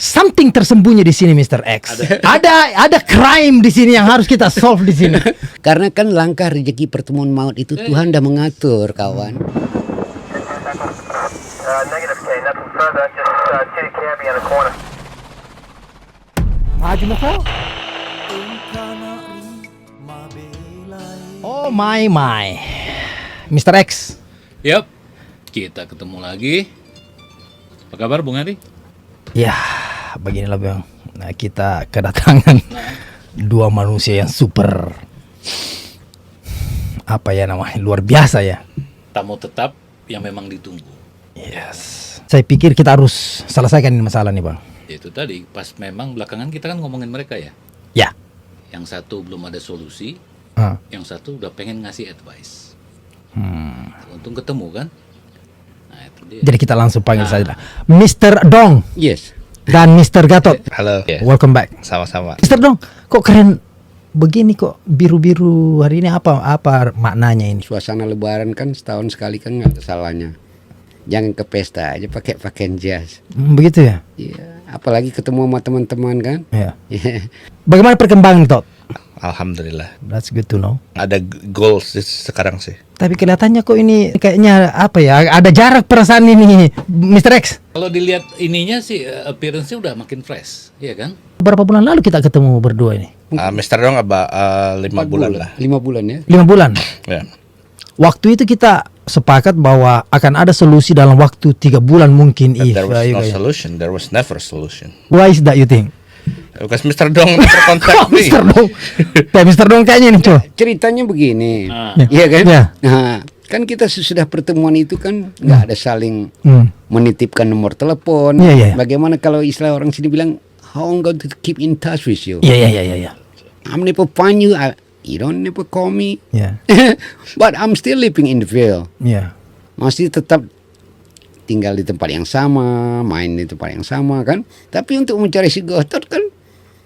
something tersembunyi di sini, Mr. X. Ada crime di sini yang harus kita solve di sini. Karena kan langkah rezeki pertemuan maut itu Tuhan dah mengatur, kawan. Negative K, nothing further, just two camping in the corner. Maju mo kau? Oh my. Mr. X. Yap, kita ketemu lagi. Apa kabar Bung Adi? Ya, beginilah Bang. Nah, kita kedatangan dua manusia yang super, apa ya namanya, luar biasa ya. Tamu tetap yang memang ditunggu. Yes. Saya pikir kita harus selesaikan ini masalah nih Bang. Itu tadi, pas memang belakangan kita kan ngomongin mereka ya. Ya. Yang satu belum ada solusi, yang satu udah pengen ngasih advice. Untung ketemu kan. Nah, itu dia. Jadi kita langsung panggil saja Mr. Dong Yes. dan Mr. Gatot. Halo. Welcome back. Sama-sama. Mr. Dong, kok keren begini kok, biru-biru hari ini, apa maknanya ini? Suasana lebaran kan setahun sekali kan nggak ada salahnya. Jangan ke pesta aja pakai pakaian jas. Begitu ya? Iya, apalagi ketemu sama teman-teman kan. Ya. Iya. Bagaimana perkembangan Tot? Alhamdulillah. That's good to know. Ada goals sekarang sih. Tapi kelihatannya kok ini kayaknya apa ya? Ada jarak perasaan ini, Mr. X. Kalau dilihat ininya sih, appearance-nya udah makin fresh, iya kan? Berapa bulan lalu kita ketemu berdua ini? Mr. Dong 5 bulan lah. 5 bulan ya. 5 bulan. Ya. Waktu itu kita sepakat bahwa akan ada solusi dalam waktu 3 bulan mungkin. But there was no solution. There was never a solution. Why is that you think? Because Mr. Dong never contact me. Mr. Dong. Kayak Mr. Dong kayaknya ini coba. Ceritanya begini. Ah. Iya kan? Ya. Nah, kan kita sudah pertemuan itu kan nggak ada saling menitipkan nomor telepon. Iya, iya. Bagaimana kalau istilah orang sini bilang, how I'm going to keep in touch with you? Iya. I'm never find you. You don't never call me. Iya. But I'm still living in the field. Iya. Masih tetap tinggal di tempat yang sama, main di tempat yang sama kan. Tapi untuk mencari si Gatot kan,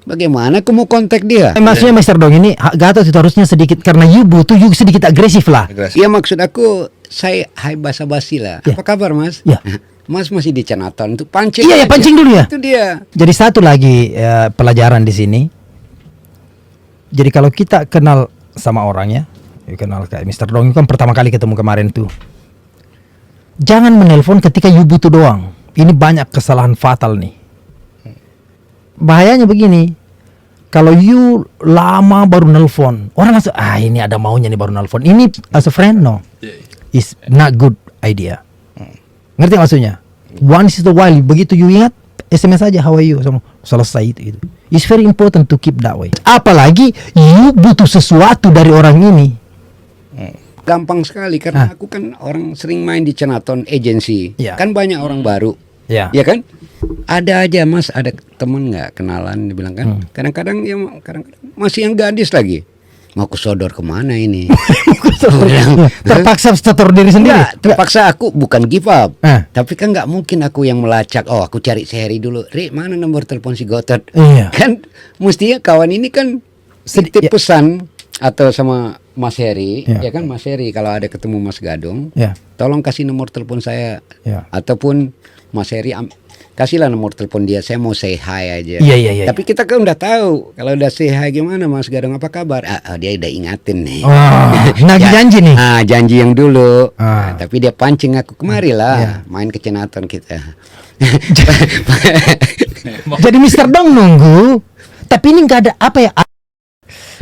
bagaimana aku mau kontak dia? Maksudnya Mr. Dong ini Gatot itu harusnya sedikit, karena you butuh you sedikit agresif lah. Iya, maksud aku saya hai basa-basi lah. Ya. Apa kabar Mas? Ya. Mas masih di Canatan untuk pancing. Iya ya, aja. pancing dulu ya. Itu dia. Jadi satu lagi pelajaran di sini. Jadi kalau kita kenal sama orangnya, you kenal kayak Mr. Dong itu kan pertama kali ketemu kemarin tuh. Jangan menelpon ketika you butuh doang. Ini banyak kesalahan fatal nih. Bahayanya begini. Kalau you lama baru nelpon, orang langsung ini ada maunya nih baru nelpon. Ini as a friend no. It's not good idea. Ngerti maksudnya? Once in a while, begitu you ingat, SMS aja how are you, selesai itu. It's very important to keep that way. Apalagi you butuh sesuatu dari orang ini. Gampang sekali karena aku kan orang sering main di Canatan agency. Ya. Kan banyak orang baru. Ya. Ya kan? Ada aja Mas, ada temen nggak kenalan, dibilang kan. Kadang-kadang masih yang gadis lagi. Mau kusodor kemana ini? Terpaksa setor diri sendiri. Enggak, terpaksa aku bukan give up. Eh. Tapi kan nggak mungkin aku yang melacak. Oh, aku cari Sehari dulu. Ri, mana nomor telepon si Gatot? Iya. Kan mestinya kawan ini kan titip pesan atau sama Mas Heri, Ya. ya kan Mas Heri kalau ada ketemu Mas Gadung, Ya. tolong kasih nomor telepon saya. Ya. Ataupun Mas Heri kasihlah nomor telepon dia, saya mau say hi aja. Iya. Tapi kita kan udah tahu kalau udah say hi gimana Mas Gadung, apa kabar? Dia udah ingatin nih. Nagih janji nih. Janji yang dulu. Ah. Tapi dia pancing aku kemari lah, Ya. main ke Canatan kita. Jadi Mr. Dong nunggu, tapi ini nggak ada apa ya,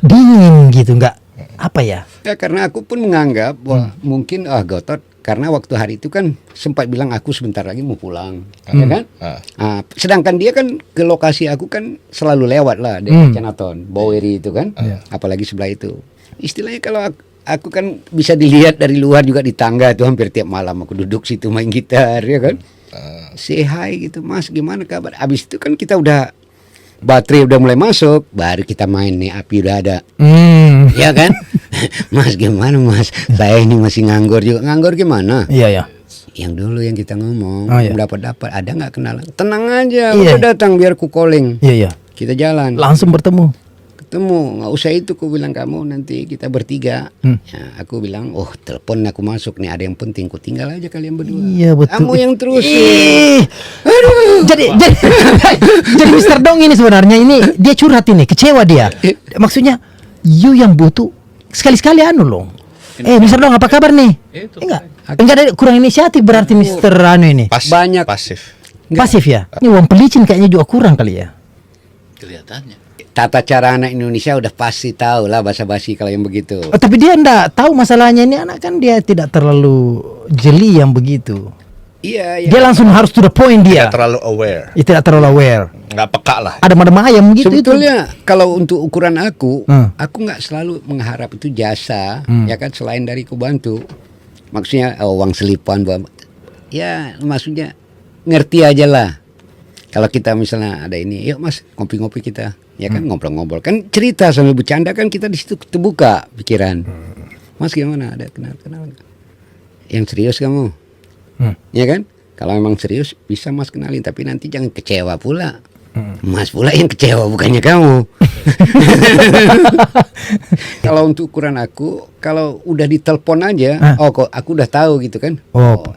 dingin gitu, nggak apa ya? Ya karena aku pun menganggap bahwa mungkin Gatot karena waktu hari itu kan sempat bilang aku sebentar lagi mau pulang, ya kan? Sedangkan dia kan ke lokasi aku kan selalu lewat lah dari Canatan, Boweri itu kan, apalagi sebelah itu. Istilahnya kalau aku kan bisa dilihat dari luar juga di tangga itu hampir tiap malam aku duduk situ main gitar, ya kan? Say hi gitu, Mas gimana kabar? Abis itu kan kita udah baterai udah mulai masuk, baru kita main nih, api udah ada. Ya kan? Mas gimana Mas? Saya ini masih nganggur juga. Nganggur gimana? Iya. Yang dulu yang kita ngomong, Iya. dapat ada nggak kenalan? Tenang aja, Iya. udah datang biar ku calling. Iya. Kita jalan. Langsung bertemu. ketemu, nggak usah itu, aku bilang kamu nanti kita bertiga. Ya, aku bilang, oh telepon aku masuk nih, ada yang penting, ku tinggal aja kalian berdua. Iya betul. Kamu yang terus. Aduh. Jadi Mr. Dong ini sebenarnya ini dia curhat ini, kecewa dia. Maksudnya you yang butuh sekali-sekali anu loh. Mr. Dong apa kabar nih? Itu Enggak ada kurang inisiatif berarti Mr. Anu ini. Banyak. Pasif. Pasif ya. Ini uang pelicin kayaknya juga kurang kali ya. kelihatannya. Tata cara anak Indonesia udah pasti tahu lah basa-basi kalau yang begitu. Oh, tapi dia enggak tahu masalahnya ini anak kan dia tidak terlalu jeli yang begitu. Iya, iya. Dia langsung harus to the point dia. Tidak terlalu aware. Dia tidak terlalu aware. Nggak peka lah. Ada ayam gitu Sebetulnya kalau untuk ukuran aku nggak selalu mengharap itu jasa, ya kan, selain dari ku bantu. Maksudnya uang selipan, ya maksudnya ngerti aja lah. Kalau kita misalnya ada ini, yuk mas ngopi-ngopi kita, ya kan, ngobrol-ngobrol, kan cerita sambil bercanda kan, kita di situ terbuka pikiran. Mas gimana, ada kenal yang serius kamu, ya kan? Kalau memang serius bisa mas kenalin, tapi nanti jangan kecewa pula. Mas pula yang kecewa, bukannya kamu. Kalau untuk ukuran aku, kalau udah ditelepon aja, kok aku udah tahu gitu kan.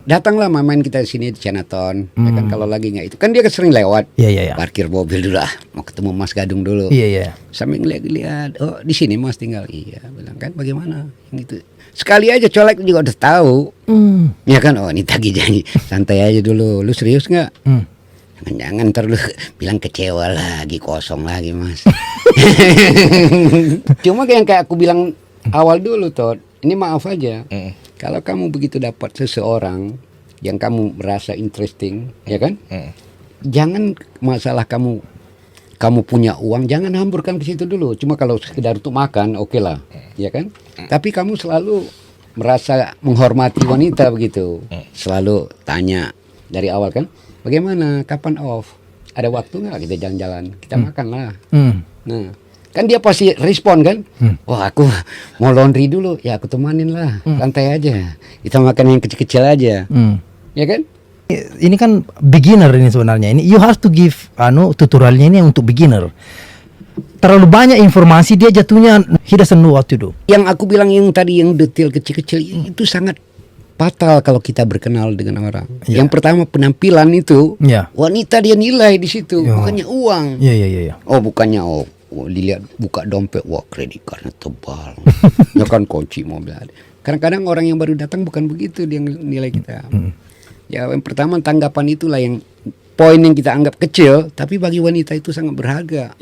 Datanglah main kita di sini di Chinatown, ya kan, kalau lagi nggak itu kan dia sering lewat. Iya. Parkir mobil dulu, mau ketemu Mas Gadung dulu. Iya. Sambil ngeliat, oh di sini Mas tinggal. Iya, bilang kan bagaimana gitu. Sekali aja colek juga udah tahu. Ya kan, oh ini tagih janji. Santai aja dulu. Lu serius nggak? Jangan ntar lu bilang kecewa lagi, kosong lagi mas. Cuma kayak aku bilang awal dulu Todd, ini maaf aja. Kalau kamu begitu dapat seseorang yang kamu merasa interesting, ya kan? Jangan masalah kamu punya uang, jangan hamburkan ke situ dulu. Cuma kalau sekedar untuk makan, oke lah, ya kan? Tapi kamu selalu merasa menghormati wanita begitu. Selalu tanya dari awal kan, bagaimana, kapan off? Ada waktu nggak kita jalan-jalan? Kita makan lah. Nah, kan dia pasti respon kan? Wah aku mau laundry dulu, ya aku temanin lah, santai aja. Kita makan yang kecil-kecil aja, ya kan? Ini kan beginner ini sebenarnya. Ini you have to give tutorialnya ini untuk beginner. Terlalu banyak informasi dia jatuhnya he doesn't know what to do. Yang aku bilang yang tadi yang detail kecil-kecil itu sangat fatal kalau kita berkenal dengan orang. Yang pertama penampilan itu, wanita dia nilai di situ, bukannya uang. Iya. Oh bukannya dilihat buka dompet, wah kredit karena tebal, ya kan kunci mobil. Kadang-kadang orang yang baru datang bukan begitu dia nilai kita. Ya yang pertama tanggapan itulah yang poin yang kita anggap kecil, tapi bagi wanita itu sangat berharga.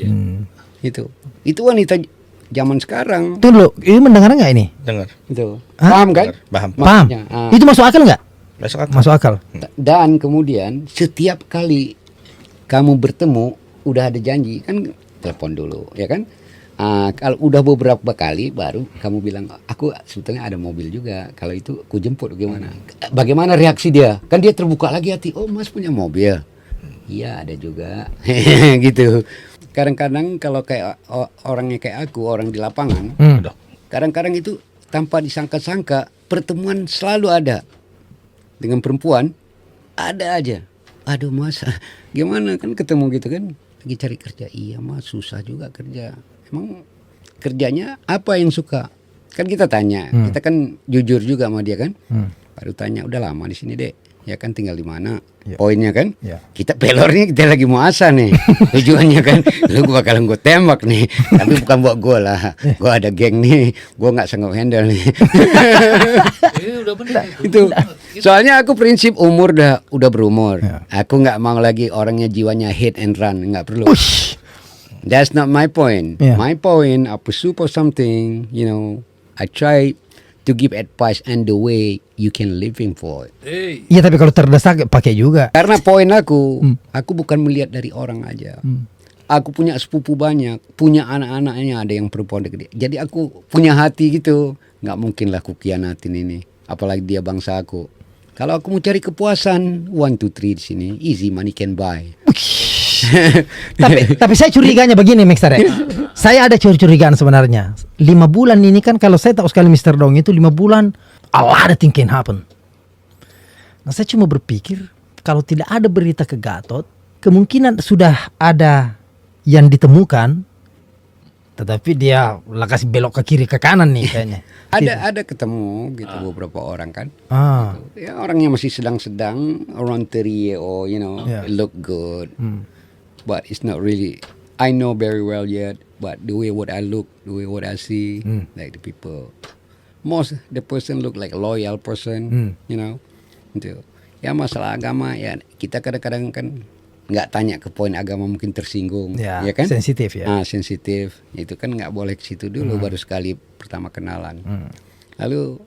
Itu wanita zaman sekarang. Tuh ini mendengar nggak ini? Dengar. Itu. Paham kan? Paham. Ya, itu masuk akal nggak? Masuk akal. Dan kemudian setiap kali kamu bertemu udah ada janji kan, telepon dulu, ya kan? Kalau udah beberapa kali baru kamu bilang, aku sebetulnya ada mobil juga, kalau itu aku jemput gimana? Bagaimana reaksi dia? Kan dia terbuka lagi hati, oh mas punya mobil? Iya ada juga. Gitu. Kadang-kadang kalau kayak orangnya kayak aku, orang di lapangan, kadang-kadang itu tanpa disangka-sangka pertemuan selalu ada dengan perempuan, ada aja. Aduh mas, gimana kan ketemu gitu kan, lagi cari kerja. Iya mas susah juga kerja. Emang kerjanya apa yang suka? Kan kita tanya, kita kan jujur juga sama dia kan. Baru tanya, udah lama di sini dek, ya kan, tinggal di mana? Poinnya kan, kita pelornya kita lagi mau asa nih. Tujuannya kan, lu bakalan gue tembak nih. Tapi bukan buat gue lah, gue ada geng nih, gue nggak sanggup handle nih. Udah benar. Itu. Soalnya aku prinsip umur udah berumur. Aku nggak mau lagi orangnya jiwanya hit and run, nggak perlu. That's not my point. My point, I pursue for something, you know, I try to give advice and the way you can living for. Iya tapi kalau terdesak pakai juga. Karena poin aku bukan melihat dari orang aja. Aku punya sepupu banyak, punya anak-anaknya ada yang perempuan gede. Jadi aku punya hati gitu, nggak mungkin lah aku kianatin ini. Apalagi dia bangsa aku. Kalau aku mau cari kepuasan, 1, 2, 3 di sini, easy money can buy. tapi saya curiganya begini Mr. Saya ada curigaan sebenarnya. 5 bulan ini kan, kalau saya tahu sekali Mr. Dong itu 5 bulan a lot of things can happen. Nah saya cuma berpikir, kalau tidak ada berita ke Gatot, kemungkinan sudah ada yang ditemukan Tetapi dia lah kasih belok ke kiri ke kanan nih kayaknya. Ada ketemu gitu beberapa orang kan. Ah. Ya orangnya masih sedang-sedang around 30 year old, you know, Yeah. look good. But it's not really, I know very well yet, but the way what I look, the way what I see, like the people, the person look like a loyal person, you know. Gitu. Ya masalah agama ya kita kadang-kadang kan nggak tanya ke poin agama mungkin tersinggung, Ya, ya kan? sensitif ya. Sensitif. Itu kan nggak boleh ke situ dulu baru sekali pertama kenalan. Lalu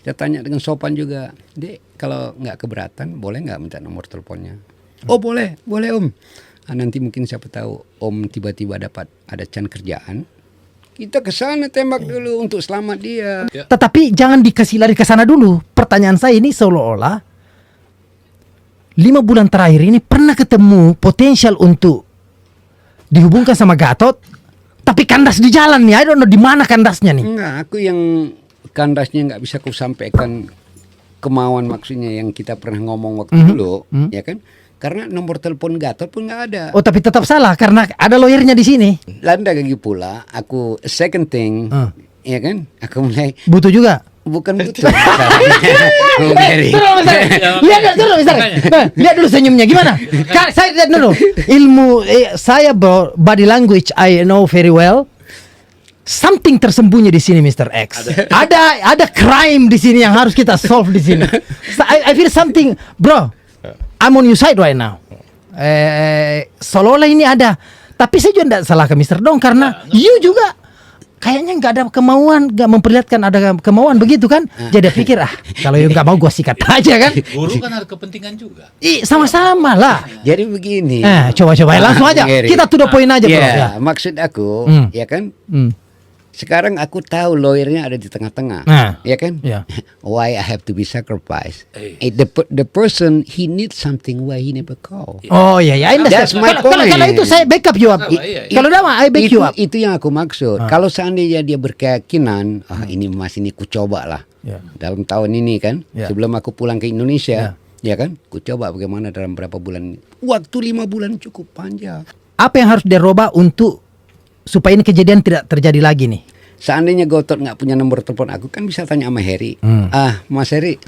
kita tanya dengan sopan juga, Dek, kalau nggak keberatan boleh nggak minta nomor teleponnya? Oh boleh Om. Nanti mungkin siapa tahu Om tiba-tiba dapat ada can kerjaan, kita ke sana tembak dulu untuk selamat dia. Tetapi jangan dikasih lari ke sana dulu. Pertanyaan saya ini seolah-olah 5 bulan terakhir ini pernah ketemu potensial untuk dihubungkan sama Gatot, tapi kandas di jalan nih. I don't know di mana kandasnya nih. Enggak, aku yang kandasnya nggak bisa ku sampaikan kemauan maksudnya yang kita pernah ngomong waktu dulu, ya kan? Karena nomor telepon Gatot pun nggak ada. Oh, tapi tetap salah karena ada lawyernya di sini. Landa lagi pula, aku second thing, ya kan? Aku mulai Butuh juga. bukan butuh. Very. Lihat dulu, Mister. Lihat dulu senyumnya gimana? Saya lihat dulu. Ilmu saya body language I know very well. Something tersembunyi di sini, Mr. X. Ada crime di sini yang harus kita solve di sini. I feel something, bro. I'm on your side right now. Seolah-olah ini ada. Tapi saya juga tidak salah ke Mr. Dong karena you juga kayaknya nggak ada kemauan, nggak memperlihatkan ada kemauan begitu kan? Jadi pikir kalau you nggak mau gua sikat aja kan? Guru kan ada kepentingan juga. Sama-sama lah. Jadi begini. Coba langsung aja. Gary. Kita to the point aja, bro. Ya, Ya. maksud aku, ya kan? Sekarang aku tahu lawyernya ada di tengah-tengah, ya kan? Ya. Why I have to be sacrificed? Eh. The person he needs something why he never call. Oh iya, I That's understand. my Kalau point. itu saya backup you up. Iya. Kalau dah I back you up. Itu yang aku maksud. Kalau seandainya dia berkeyakinan, ini mas ini ku coba lah Ya. dalam tahun ini kan, Ya. sebelum aku pulang ke Indonesia, ya kan? Ku coba bagaimana dalam berapa bulan. Waktu 5 bulan cukup panjang. Apa yang harus dirubah untuk supaya ini kejadian tidak terjadi lagi nih? Seandainya Gotot nggak punya nomor telepon aku kan bisa tanya sama Heri. Mas Heri,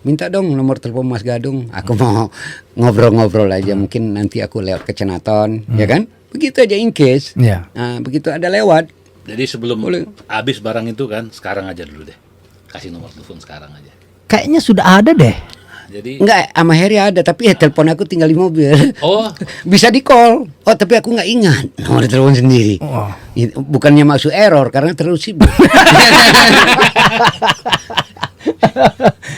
minta dong nomor telepon Mas Gadung. Aku mau ngobrol-ngobrol aja. Mungkin nanti aku lewat ke Cenaton, ya kan? Begitu aja in case. Ya. Begitu ada lewat. Jadi sebelum Boleh. habis barang itu kan, sekarang aja dulu deh. Kasih nomor telepon sekarang aja. Kayaknya sudah ada deh. Jadi Enggak, sama Heri ada, tapi telepon aku tinggal di mobil. oh, Bisa di call. Oh, tapi aku nggak ingat nomor telepon sendiri. Oh. Bukannya maksud error karena terlalu sibuk.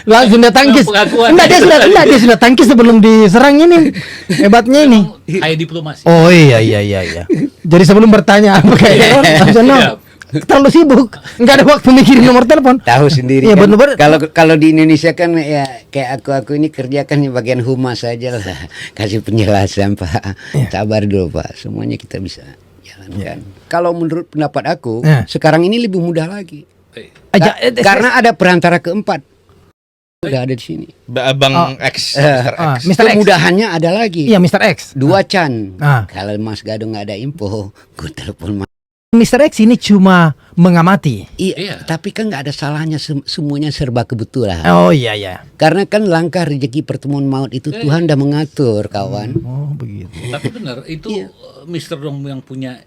Langsung dia tangkis. Pengakuan. Dia sudah tangkis sebelum diserang ini. Hebatnya ini. kayak diplomasi. Oh iya. Jadi sebelum bertanya apa kayak langsung terlalu sibuk, nggak ada waktu mikirin nomor telepon. Tahu sendiri Iya, kan. bener-bener. Kalau di Indonesia kan ya kayak aku ini kerjakan di bagian humas saja lah. Kasih penjelasan Pak. Sabar dulu Pak. Semuanya kita bisa jalankan. Kalau menurut pendapat aku, sekarang ini lebih mudah lagi. Karena ada perantara keempat. Udah ada di sini. Bang X, Mr. X. Mr. X. Kemudahannya ada lagi. Iya, Mr. X. 2 can. Ah. Kalau Mas Gadung nggak ada info, gue telepon Mr. X ini cuma mengamati. Iya, tapi kan nggak ada salahnya semuanya serba kebetulan. Oh iya. Karena kan langkah rezeki pertemuan maut itu Tuhan udah mengatur, kawan. Oh begitu. Tapi benar itu Mr. Dong yang punya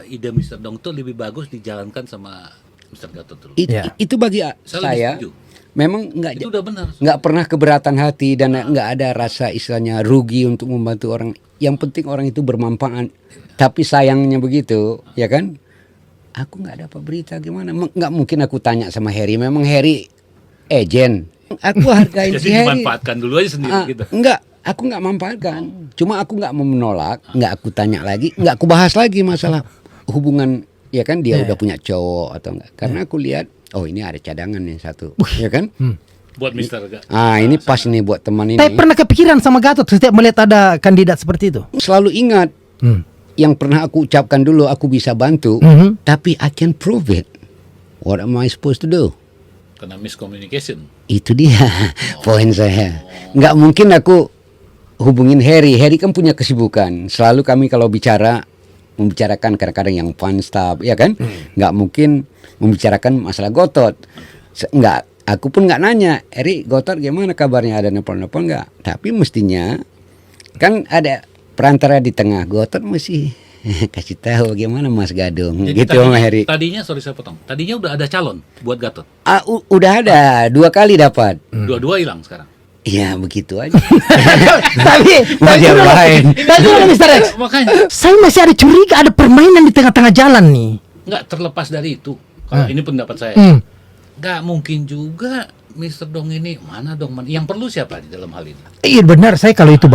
ide Mr. Dong itu lebih bagus dijalankan sama Mr. Gatot dulu. Itu bagi Saya saya lebih setuju. memang Itu udah benar. nggak pernah keberatan hati dan nggak ada rasa istilahnya rugi untuk membantu orang. Yang penting orang itu bermanfaat. Tapi sayangnya begitu, ya kan? Aku nggak dapat berita gimana? Nggak mungkin aku tanya sama Heri. Memang Heri agent. Aku hargain si Jadi Heri. dimanfaatkan dulu aja sendiri gitu. Enggak, aku nggak manfaatkan. Cuma aku nggak mau menolak. Nggak aku tanya lagi. Nggak aku bahas lagi masalah hubungan. Ya kan dia udah punya cowok atau enggak? Karena aku lihat, oh ini ada cadangan nih satu, ya kan? Buat Mr. Ini pas nih buat teman ini. Saya pernah kepikiran sama Gatot setiap melihat ada kandidat seperti itu. Selalu ingat yang pernah aku ucapkan dulu, aku bisa bantu, tapi I can prove it. What am I supposed to do? Karena miscommunication. Itu dia poin saya. Nggak mungkin aku hubungin Heri. Heri kan punya kesibukan. Selalu kami kalau bicara membicarakan kadang-kadang yang fun stuff, ya kan? Nggak mungkin membicarakan masalah Gotot. Nggak, aku pun nggak nanya, Eri, Gotot gimana kabarnya, ada nelpon-nelpon nggak? Tapi mestinya kan ada perantara di tengah, Gotot mesti kasih tahu gimana Mas Gadung, Jadi gitu Mas Eri. tadinya sorry saya potong. Tadinya udah ada calon buat Gatot. Udah ada 2 kali dapat. Dua-dua hilang sekarang. Ya begitu aja. tapi Dia lain. Mr. X, Makanya saya masih ada curiga ada permainan di tengah-tengah jalan nih. nggak terlepas dari itu. Kalau ini pendapat saya, nggak mungkin juga Mr. Dong ini mana dong? Yang perlu siapa di dalam hal ini? Iya benar, saya kalau itu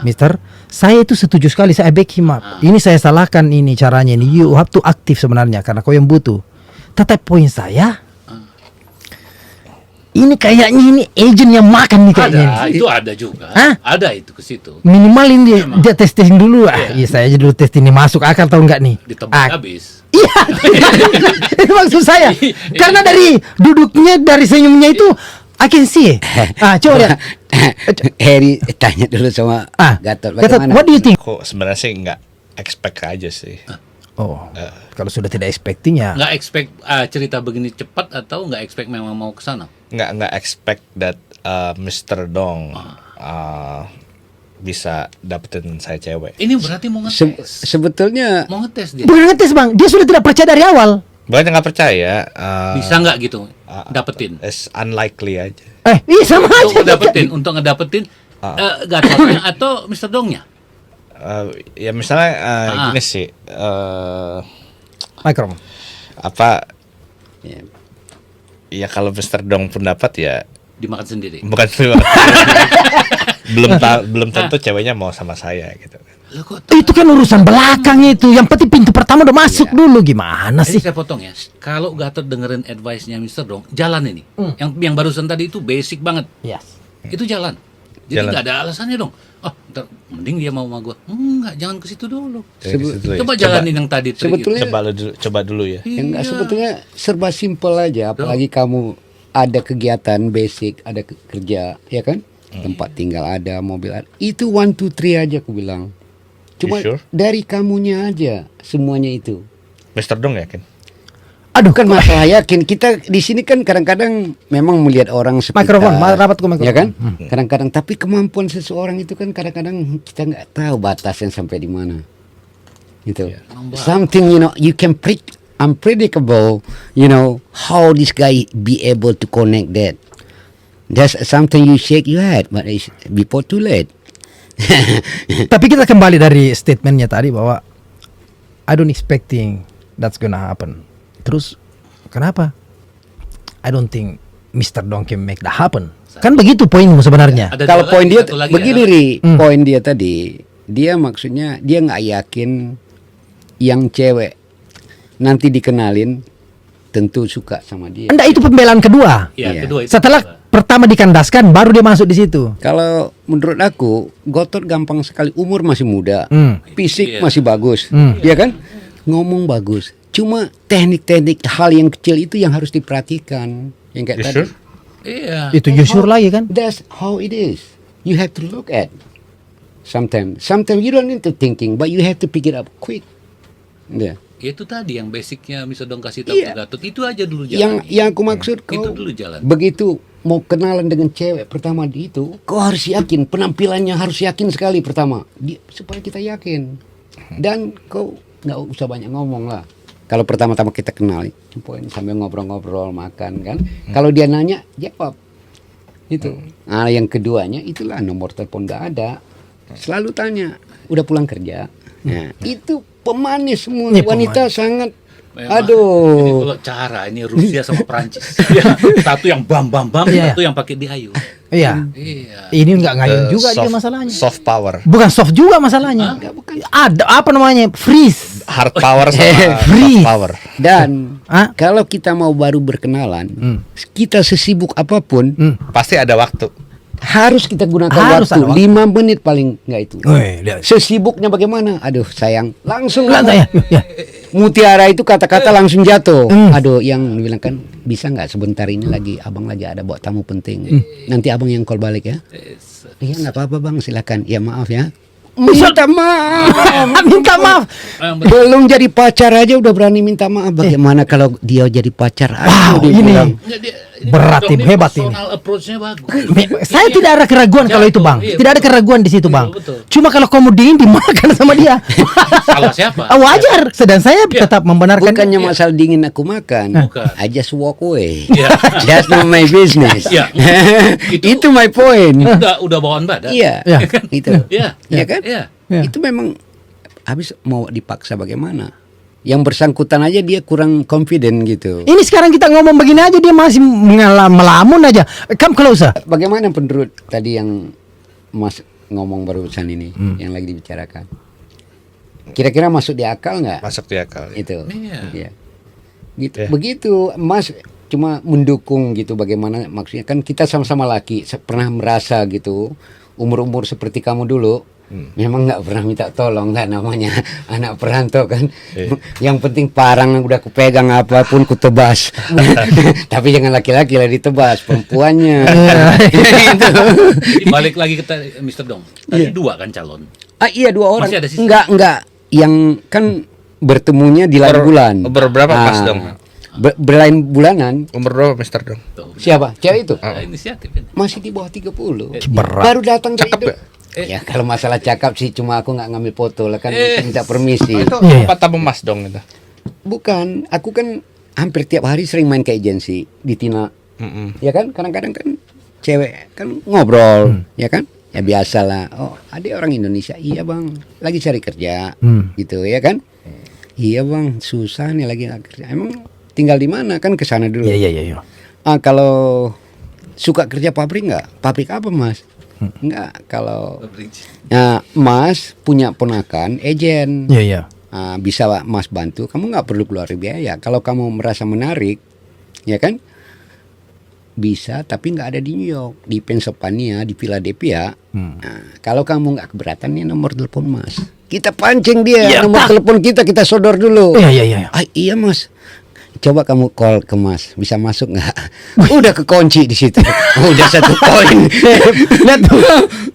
Mister, saya itu setuju sekali, saya back him up. Ini saya salahkan ini caranya ini, you have to aktif sebenarnya karena kau yang butuh. Tetapi poin saya, ini kayaknya ini agent yang makan nih kayaknya. Ada, itu ada juga. Hah? Ada itu ke situ. Minimal ini dia testing dulu. Iya saya aja dulu testing ini masuk akal atau enggak nih. Ditebak habis. Iya, itu maksud saya. Karena dari duduknya, dari senyumnya itu, I can see. Coba lihat. Harry tanya dulu sama Gatot, Gatot, bagaimana? what do you think? Kok sebenarnya sih nggak expect aja sih. Oh, kalau sudah tidak expecting ya. Nggak expect cerita begini cepat atau nggak expect memang mau ke sana? Nggak expect that Mr. Dong bisa dapetin saya cewek. Ini berarti mau ngetes. Sebetulnya Mau ngetes dia. Bukan ngetes bang, dia sudah tidak percaya dari awal. Bukan nggak percaya. Bisa nggak gitu dapetin? It's unlikely aja. Iya sama aja. Untuk ngedapetin Gatotnya atau Mr. Dongnya? Ya misalnya gini sih. Micro. Apa? ya, Ya kalau Mr. Dong pun dapat ya Dimakan sendiri. bukan belum tentu ceweknya mau sama saya gitu. Loh, kok Itu kan urusan belakang itu. Yang penting pintu pertama udah masuk dulu. Gimana Jadi sih? saya potong ya. Kalau Gatot dengerin advice-nya Mr. Dong, jalan ini. Yang barusan tadi itu basic banget. Yes. Itu jalan. Jadi Jalan. nggak ada alasannya dong. Ntar mending dia mau sama gua. Enggak, jangan ke situ dulu. Coba Coba jalanin yang tadi trik itu. sebetulnya coba dulu ya. ya enggak, Iya. sebetulnya serba simpel aja, apalagi kamu ada kegiatan basic, ada kerja, ya kan? Tempat tinggal ada, mobil ada. Itu 1 2 3 aja aku bilang. Cuma You sure? dari kamunya aja semuanya itu. Mr. Dong yakin? Aduh, Bukan masalah yakin. Kita di sini kan kadang-kadang memang melihat orang sekitar. Mikrofon, rapat ke mikrofon. Ya kan? Kadang-kadang, tapi kemampuan seseorang itu kan kadang-kadang kita nggak tahu batasnya sampai di mana. Gitu. Something you can unpredictable, how this guy be able to connect that. That's something you shake your head, but it's before too late. Tapi kita kembali dari statementnya tadi bahwa I don't expecting that's gonna happen. Terus kenapa? I don't think Mr. Dong can make that happen. Kan begitu poinmu sebenarnya. Ada Kalau dua poin lagi, dia satu lagi begini ya. Ri, poin dia tadi, dia maksudnya dia nggak yakin yang cewek nanti dikenalin tentu suka sama dia. Enggak, itu pembelaan kedua. Iya, Iya. kedua itu. Setelah pertama dikandaskan, baru dia masuk di situ. Kalau menurut aku, Gotot gampang sekali, umur masih muda, fisik Iya. masih bagus, ya kan? Ngomong bagus. Cuma teknik-teknik hal yang kecil itu yang harus diperhatikan. Yang kayak You tadi. sure? Iya. Itu Yusur lagi kan? That's how it is. You have to look at. Sometimes you don't need to thinking, but you have to pick it up quick. Yeah. Itu tadi yang basicnya Mr. Dong kasih tahu Iya. ke Gatot. Itu aja dulu jalan. Yang aku maksud kau Itu dulu jalan. begitu mau kenalan dengan cewek pertama di itu, kau harus yakin, penampilannya harus yakin sekali pertama, supaya kita yakin. Dan kau nggak usah banyak ngomong lah. Kalau pertama-tama kita kenal, sambil ngobrol-ngobrol makan kan. Kalau dia nanya, jawab. Itu. Nah, yang keduanya itulah nomor telepon nggak ada. Selalu tanya, udah pulang kerja. Nah, itu pemanis semua. Ini Wanita sangat. Memang. Ini Aduh. kalau cara ini Rusia sama Prancis. Satu yang bam, Iya. satu yang pakai diayu. Iya. Iya. Ini enggak ngayun juga dia masalahnya. Soft power. Bukan soft juga masalahnya. Ada apa namanya? Freeze. Hard power sama Free. soft power. Dan Ah? kalau kita mau baru berkenalan, kita sesibuk apapun, Pasti ada waktu. harus kita gunakan Harus waktu ada waktu. 5 menit paling nggak itu. Woi, lihat. Sesibuknya bagaimana? Aduh sayang, langsung Lantai ya. mutiara itu kata-kata langsung jatuh. Aduh, yang bilang kan bisa nggak sebentar ini lagi abang lagi ada bawa tamu penting. Nanti abang yang call balik ya. Iya nggak apa-apa bang, silakan. Ya maaf ya. minta maaf. Minta maaf. Belum jadi pacar aja udah berani minta maaf. Bagaimana kalau dia jadi pacar Wow, aku, dia ini bilang. berat Dong, ini, hebat ini. personal approach-nya bagus. Saya tidak ada keraguan kalau itu bang, Iya, tidak ada keraguan di situ Betul, bang. betul. Cuma kalau kamu dimakan sama dia, Salah siapa? Wajar. Sedang saya Iya. tetap membenarkan. Bukannya masalah dingin aku makan. Bukan. I just walk away. Iya. That's not my business. Iya. Itu my point. Udah bawaan badan. Iya. Iya. Itu. Iya. Iya kan? Iya. Iya. Itu memang habis mau dipaksa bagaimana? Yang bersangkutan aja dia kurang confident gitu. Ini sekarang kita ngomong begini aja dia masih melamun aja. Come closer. Bagaimana menurut tadi yang Mas ngomong barusan ini yang lagi dibicarakan? Kira-kira masuk di akal nggak? Masuk di akal. Itu. Iya. Iya. Gitu. Iya. Begitu Mas cuma mendukung gitu bagaimana maksudnya kan kita sama-sama laki pernah merasa gitu umur-umur seperti kamu dulu memang nggak pernah minta tolong kan namanya anak perantau kan. Yang penting parang udah kupegang apapun kutebas. Tapi jangan laki-laki lah ditebas, perempuannya. Gitu. Balik lagi ke Mr. Dong. Tadi dua kan calon. Iya 2 orang. Masih ada sisa? Enggak. Yang kan bertemunya di lain bulan. Berapa Mas Dong? Berlain bulanan. Umur berapa Mr. Dong? Tuh. Siapa? Cewek itu? Inisiatif ini. Masih di bawah 30. Berat. Baru datang dari Cakep itu. gak? Ya kalau masalah cakap sih cuma aku nggak ngambil foto lah kan mesti minta permisi. Itu Iya, iya. apa tamu Mas Dong itu? Bukan, aku kan hampir tiap hari sering main ke agensi di Tina. Ya kan, kadang-kadang kan cewek kan ngobrol, ya kan? Ya biasalah. Oh, ada orang Indonesia. Iya bang, lagi cari kerja, gitu ya kan? Iya bang, susah nih lagi nggak kerja. Emang tinggal di mana kan? Kesana dulu. Iya. Kalau suka kerja pabrik nggak? Pabrik apa mas? Enggak, kalau Mas punya ponakan agen, Iya. bisa Mas bantu. Kamu nggak perlu keluar biaya. Kalau kamu merasa menarik, ya kan, bisa. Tapi nggak ada di New York, di Pennsylvania, di Philadelphia. Nah, kalau kamu nggak keberatan nih nomor telepon Mas. Kita pancing dia Iya, nomor telepon kita sodor dulu. Iya. Iya Mas. Coba kamu call ke Mas, bisa masuk nggak? Udah kekunci di situ. Udah 1 poin. Lihat tuh.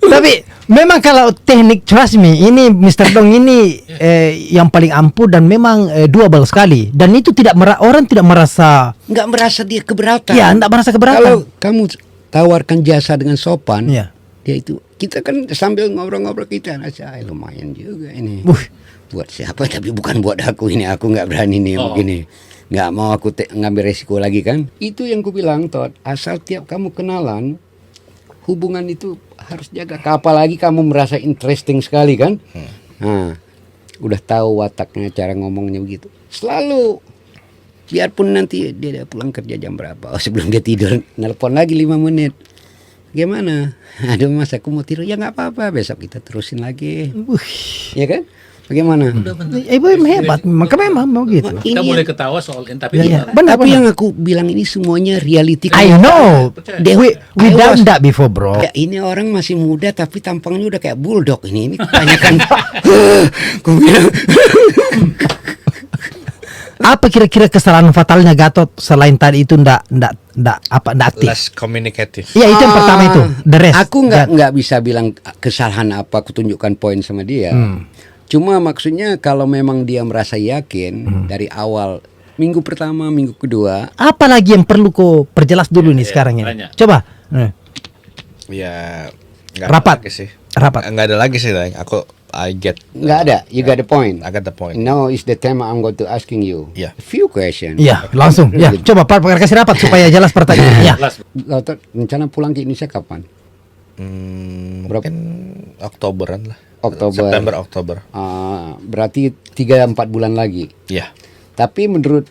Tapi memang kalau teknik trust me ini Mr. Dong ini yang paling ampuh dan memang doable sekali dan itu orang tidak merasa Nggak merasa dia keberatan. ya tidak merasa Kalau keberatan. kamu tawarkan jasa dengan sopan, Iya. dia itu kita kan sambil ngobrol-ngobrol kita, lumayan juga ini. Buat siapa? Tapi bukan buat aku ini. Aku nggak berani nih begini. Nggak mau aku ngambil resiko lagi kan. Itu yang ku bilang Todd. Asal tiap kamu kenalan, hubungan itu harus jaga. Apalagi kamu merasa interesting sekali kan. Nah, udah tahu wataknya, cara ngomongnya begitu. Selalu. Biarpun nanti dia pulang kerja jam berapa. Sebelum dia tidur, nelpon lagi 5 menit. Gimana? Aduh mas, aku mau tidur. Ya nggak apa-apa. Besok kita terusin lagi. Ya kan? Bagaimana? Ibu hebat, maka memang mau gitu. Kita Ini boleh ketawa soal ini, tapi Iya. Benar, tapi yang aku bilang ini semuanya reality. I know. We I done was- that before, bro. Ya, ini orang masih muda tapi tampangnya udah kayak bulldog ini kebanyakan. Aku bilang, Apa kira-kira kesalahan fatalnya Gatot selain tadi itu ndak aktif? Less communicative. Iya itu yang pertama itu. The rest. Aku nggak bisa bilang kesalahan apa. Aku tunjukkan poin sama dia. Cuma maksudnya kalau memang dia merasa yakin dari awal, minggu pertama, minggu kedua, Apa lagi yang perlu kau perjelas dulu nih Iya, sekarang ini? tanya. Coba. Ya nggak Rapat. ada lagi sih. Rapat. Nggak ada lagi sih. Like. I get. nggak ada. You got the point. I got the point. Now is the time I'm going to asking you Yeah. a few questions. Iya, langsung. Ya, coba Pak kasih rapat supaya jelas pertanyaan. Ya. Jelas. Gatot rencana pulang ke Indonesia kapan? Berapa? Mungkin Oktoberan lah. Oktober. September, Oktober. Berarti 3-4 bulan lagi. Ya. Tapi menurut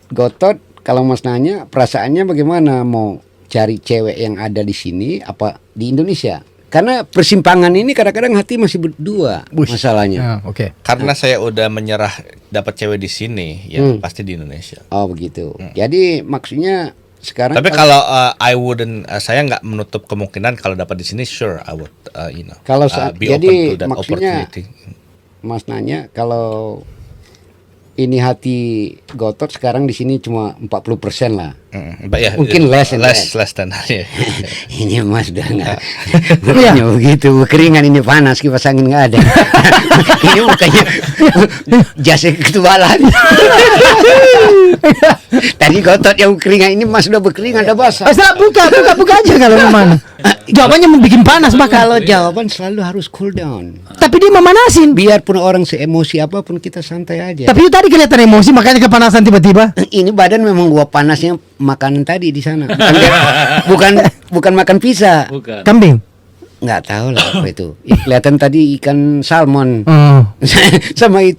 Gotot, kalau Mas nanya perasaannya bagaimana, mau cari cewek yang ada di sini apa di Indonesia? Karena persimpangan ini kadang-kadang hati masih berdua masalahnya. Oke. Karena saya udah menyerah dapat cewek di sini, ya pasti di Indonesia. Oh begitu. Jadi maksudnya sekarang. Tapi kalau I wouldn't, saya nggak menutup kemungkinan kalau dapat di sini, sure I would, Kalau saat- be jadi open to that maksudnya- opportunity. Mas nanya kalau ini hati Gotot sekarang di sini cuma 40% lah. But yeah, Mungkin less than that. less than yeah. Ini Mas udah nggak bukannya begitu, keringan ini panas, kipas angin nggak ada. Ini bukannya jasa ketualan. Tadi Gotot yang keringan, ini Mas udah berkeringan, udah basah. Setelah buka aja kalau memang. Jawabannya bikin panas bahkan. Kalau jawaban selalu harus cool down. Tapi dia memanasin. Biarpun orang seemosi apapun kita santai aja. Tapi itu tadi kelihatan emosi makanya kepanasan tiba-tiba. Ini badan memang gua panasnya makanan tadi di sana. Bukan makan pizza. Bukan. Kambing. Nggak tahu lah apa itu. Kelihatan tadi ikan salmon. Oh.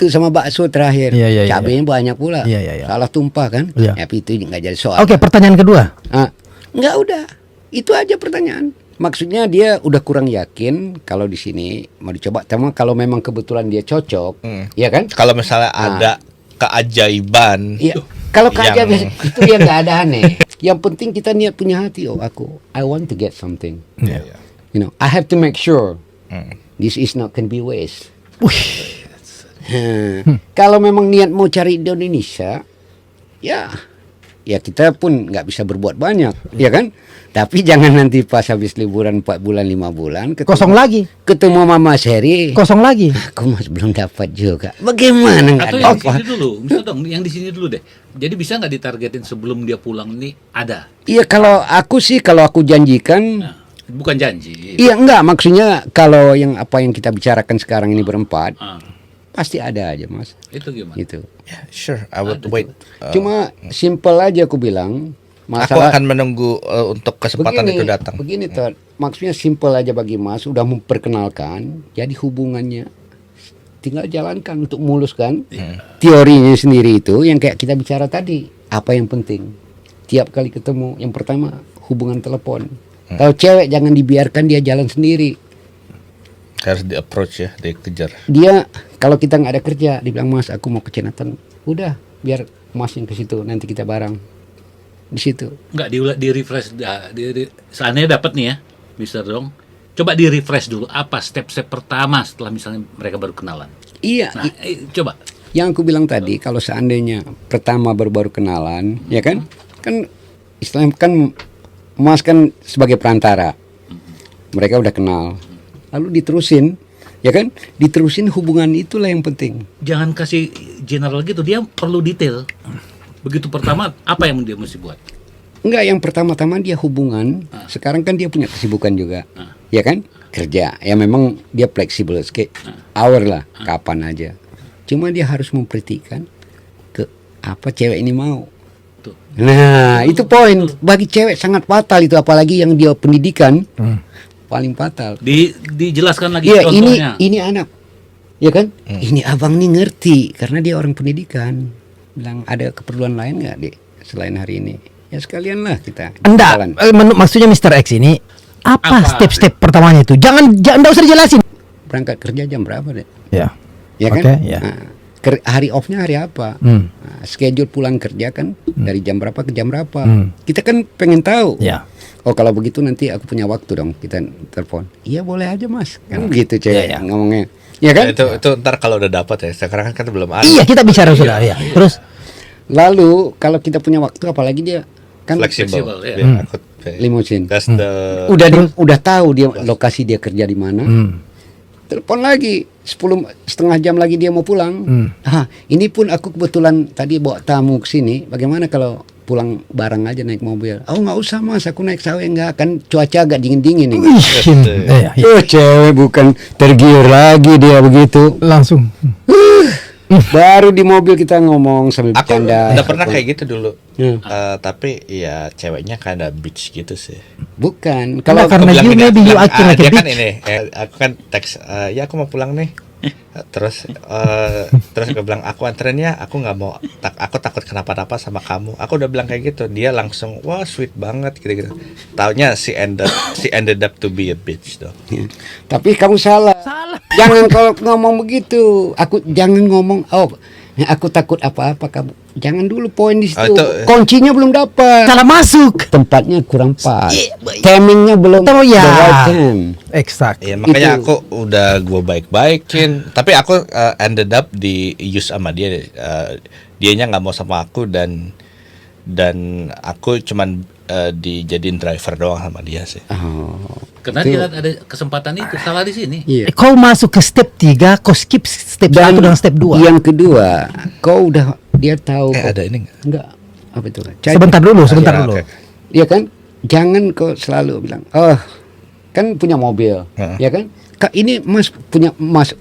sama bakso terakhir. Iya. Cabenya banyak pula. Iya. Salah tumpah kan? Iya. Tapi itu nggak jadi soal. Oke, pertanyaan kedua. Nggak udah. Itu aja pertanyaan. Maksudnya dia udah kurang yakin kalau di sini mau dicoba. Cuma kalau memang kebetulan dia cocok, ya kan? Kalau misalnya ada keajaiban. Iya. Kalau Yang- kerja itu yang nggak ada aneh. Yang penting kita niat punya hati. Oh, I want to get something. Iya. You know, I have to make sure this is not can be waste. Kalau memang niat mau cari di Indonesia, ya kita pun nggak bisa berbuat banyak, ya kan? Tapi jangan nanti pas habis liburan 4 bulan 5 bulan Kosong lagi. ketemu Mama Seri. Kosong lagi. Aku masih belum dapat juga. Bagaimana nggak Atau yang di dapat? sini dulu, bisa dong, yang di sini dulu deh. Jadi bisa nggak ditargetin sebelum dia pulang nih ada? Iya, kalau aku janjikan. Nah, bukan janji. Iya, enggak, maksudnya kalau yang apa yang kita bicarakan sekarang ini berempat, Ah, pasti ada aja, Mas. itu gimana? Gitu. Yeah, sure, I would wait. Cuma simple aja aku bilang. Aku akan menunggu untuk kesempatan itu datang. Begini, Todd. Maksudnya simple aja bagi Mas, udah memperkenalkan, jadi hubungannya tinggal jalankan untuk muluskan teorinya sendiri itu yang kayak kita bicara tadi. Apa yang penting? Tiap kali ketemu, yang pertama hubungan telepon. Kalau cewek jangan dibiarkan dia jalan sendiri. Harus di approach ya, dikejar. Dia kalau kita nggak ada kerja, dibilang Mas aku mau ke Chinatown, udah biar Mas yang ke situ, nanti kita bareng di situ. Nggak di refresh, seandainya dapat nih ya, Mister Dong. Coba di refresh dulu apa step-step pertama setelah misalnya mereka baru kenalan. Iya, Nah, coba. yang aku bilang tadi kalau seandainya pertama baru kenalan, ya kan istilahnya kan Mas kan sebagai perantara, mereka udah kenal, lalu diterusin, ya kan, diterusin hubungan itulah yang penting. Jangan kasih general gitu, dia perlu detail. Begitu pertama apa yang dia mesti buat? Enggak, yang pertama-tama dia hubungan. Sekarang kan dia punya kesibukan juga, ya kan, kerja. Ya memang dia fleksibel, kayak hour lah, kapan aja. Cuma dia harus memperhatikan ke apa cewek ini mau. Tuh. Nah, itu poin bagi cewek sangat fatal itu, apalagi yang dia pendidikan paling fatal. Dijelaskan lagi Iya, contohnya. ini anak, ya kan? Ini abang nih ngerti karena dia orang pendidikan. Bilang ada keperluan lain nggak, Dek, selain hari ini? Ya sekalian lah kita jalan. Enggak, maksudnya Mr. X ini apa step-step pertamanya itu? Jangan usah dijelasin. Berangkat kerja jam berapa, Dek? Ya. Ya kan? Oke, ya. Nah, hari off-nya hari apa? Nah, schedule pulang kerja kan dari jam berapa ke jam berapa? Kita kan pengen tahu. Ya. Oh, kalau begitu nanti aku punya waktu dong, kita telepon. Iya boleh aja, Mas. Kan begitu cewek ngomongnya. Ya kan? Itu ntar kalau udah dapat ya. Sekarang kan belum ada. Iya, kita bicara sudah ya. Terus Lalu kalau kita punya waktu, apalagi dia kan Fleksibel. ya. Dia takut. limosin. That's the Udah tahu dia lokasi dia kerja di mana. Telepon lagi 10 setengah jam lagi dia mau pulang. Ini pun aku kebetulan tadi bawa tamu ke sini. Bagaimana kalau pulang bareng aja naik mobil? Oh nggak usah Mas, aku naik sawe, nggak, kan cuaca agak dingin-dingin ini. iya. Oh cewek bukan tergiur lagi dia begitu. Langsung. Baru di mobil kita ngomong sambil Aku bercanda. udah pernah kayak gitu dulu. Ya. Tapi ya ceweknya kinda bitch gitu sih. Bukan. Kalau Kalau karena bilang you gini, maybe you bilang, acting like a dia kan bitch. ini, aku kan teks, ya aku mau pulang nih. Terus aku bilang aku anterin ya, aku nggak mau, aku takut kenapa-napa sama kamu. Aku udah bilang kayak gitu, dia langsung wah sweet banget gitu-gitu. Taunya she ended up to be a bitch dong. Ya. Tapi kamu salah. Jangan kalau ngomong begitu. Aku jangan ngomong. Oh, Aku takut apa-apa kamu. Jangan dulu poin di situ. itu- Kuncinya belum dapat. Salah masuk. Tempatnya kurang pas. Timingnya belum Oh, ya. the right time. Exact. Ya makanya Itu. aku udah gue baik-baikin, tapi aku ended up di use sama dia. Dianya nggak mau sama aku dan aku cuman dijadiin driver doang sama dia sih. Oh. Karena Itu- dia ada kesempatan itu, salah di sini. Iya. Kau masuk ke step 3, kau skip step 1 dan step 2. Yang kedua, kau udah dia tahu. kau- Ada ini nggak? Enggak. Apa itu? Sebentar dulu, sebentar Ya, dulu. oke. Iya kan? Jangan kau selalu bilang, "Oh, kan punya mobil." Heeh. Ya kan? Kak, ini Mas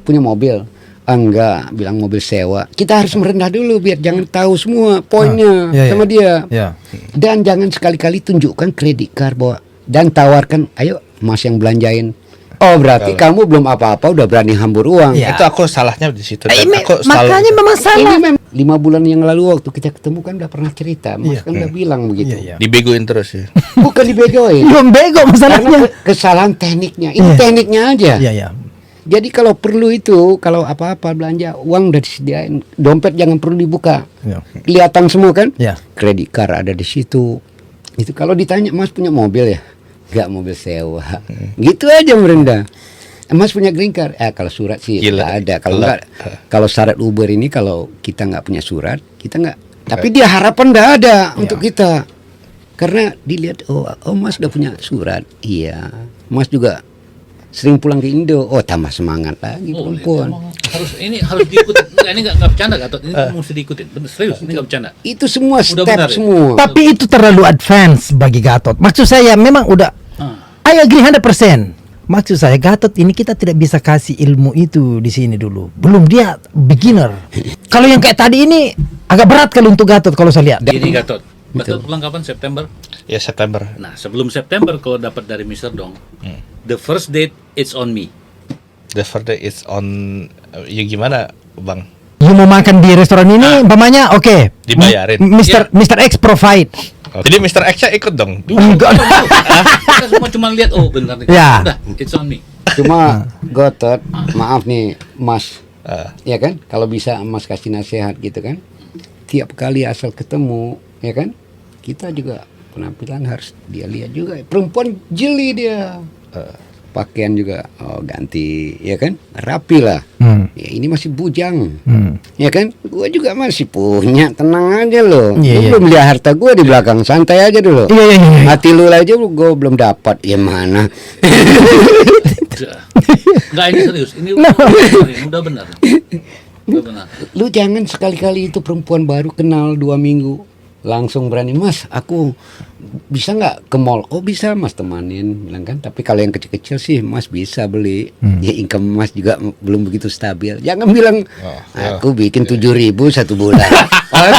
punya mobil. Enggak, bilang mobil sewa. Kita harus merendah dulu biar jangan tahu semua poinnya Iya, sama iya. dia. Ya. Dan jangan sekali-kali tunjukkan kredit card bahwa dan tawarkan, "Ayo Mas yang belanjain." Oh, berarti kamu belum apa-apa udah berani hambur uang. Iya. Itu aku salahnya di situ. Dan aku Makanya memang Ini salah. memang 5 bulan yang lalu waktu kita ketemu kan udah pernah cerita, Mas Iya. kan udah bilang begitu. Iya, iya. dibegoin terus ya. Bukan dibegoin. Belum bego Karena masalahnya. kesalahan tekniknya. Ini Iya. tekniknya aja. Iya, iya. Jadi kalau perlu itu, kalau apa-apa belanja, uang udah disediain, dompet jangan perlu dibuka. Iya. Kelihatan semua kan? Iya. Kredit card ada di situ. Itu kalau ditanya, "Mas punya mobil ya?" Enggak, mobil sewa. Gitu aja merendah. Mas punya green card? Kalau surat sih Gila. nggak ada. Kalau Gila. enggak, kalau syarat Uber ini kalau kita nggak punya surat, kita nggak. Tapi dia harapan nggak ada untuk kita. Karena dilihat, oh Mas udah punya surat. Iya. Mas juga sering pulang ke Indo. Oh, tambah semangat lagi Oh, perempuan. emang harus diikutin. Enggak, ini enggak bercanda, Gatot. Ini mesti diikutin. Bener, serius, ini enggak bercanda. Itu semua Udah step benar ya? semua. Tapi itu terlalu advance bagi Gatot. Maksud saya memang udah I agree 100%. Maksud saya Gatot ini kita tidak bisa kasih ilmu itu di sini dulu. Belum, dia beginner. Kalau yang kayak tadi ini agak berat kalau untuk Gatot kalau saya lihat. Gini, Gatot. Gatot pulang kapan? September? Ya September. Nah, sebelum September kalau dapat dari Mr. Dong, the first date it's on me. The further is on ya gimana, Bang? You mau makan di restoran ini, umpamanya oke. Dibayarin. Mr. X provide. Jadi Mr. X-nya ikut dong. Enggak. Kita semua cuma lihat, oh benar nih. Ya. Udah, it's on me. Cuma Gotot, maaf nih Mas, Ah. ya kan? Kalau bisa Mas kasih nasihat gitu kan? Tiap kali asal ketemu, ya kan? Kita juga penampilan harus dia lihat juga. Perempuan jeli dia. Pakaian juga ganti, ya kan? Rapi lah. Ya, ini masih bujang. Ya kan? Gua juga masih punya, tenang aja lo. Iya, Lu iya. belum lihat harta gua di belakang, santai aja dulu. Iya, iya, iya. Hati lu aja gua belum dapat. Ya mana? Enggak, ini serius. Ini udah benar. Udah benar. Lu jangan sekali-kali itu perempuan baru kenal 2 minggu langsung berani, "Mas, aku bisa nggak ke mall?" "Oh bisa Mas, temanin," bilang kan. Tapi kalau yang kecil-kecil sih Mas bisa beli. Ya income Mas juga belum begitu stabil. Jangan bilang aku bikin 7.000 satu bulan.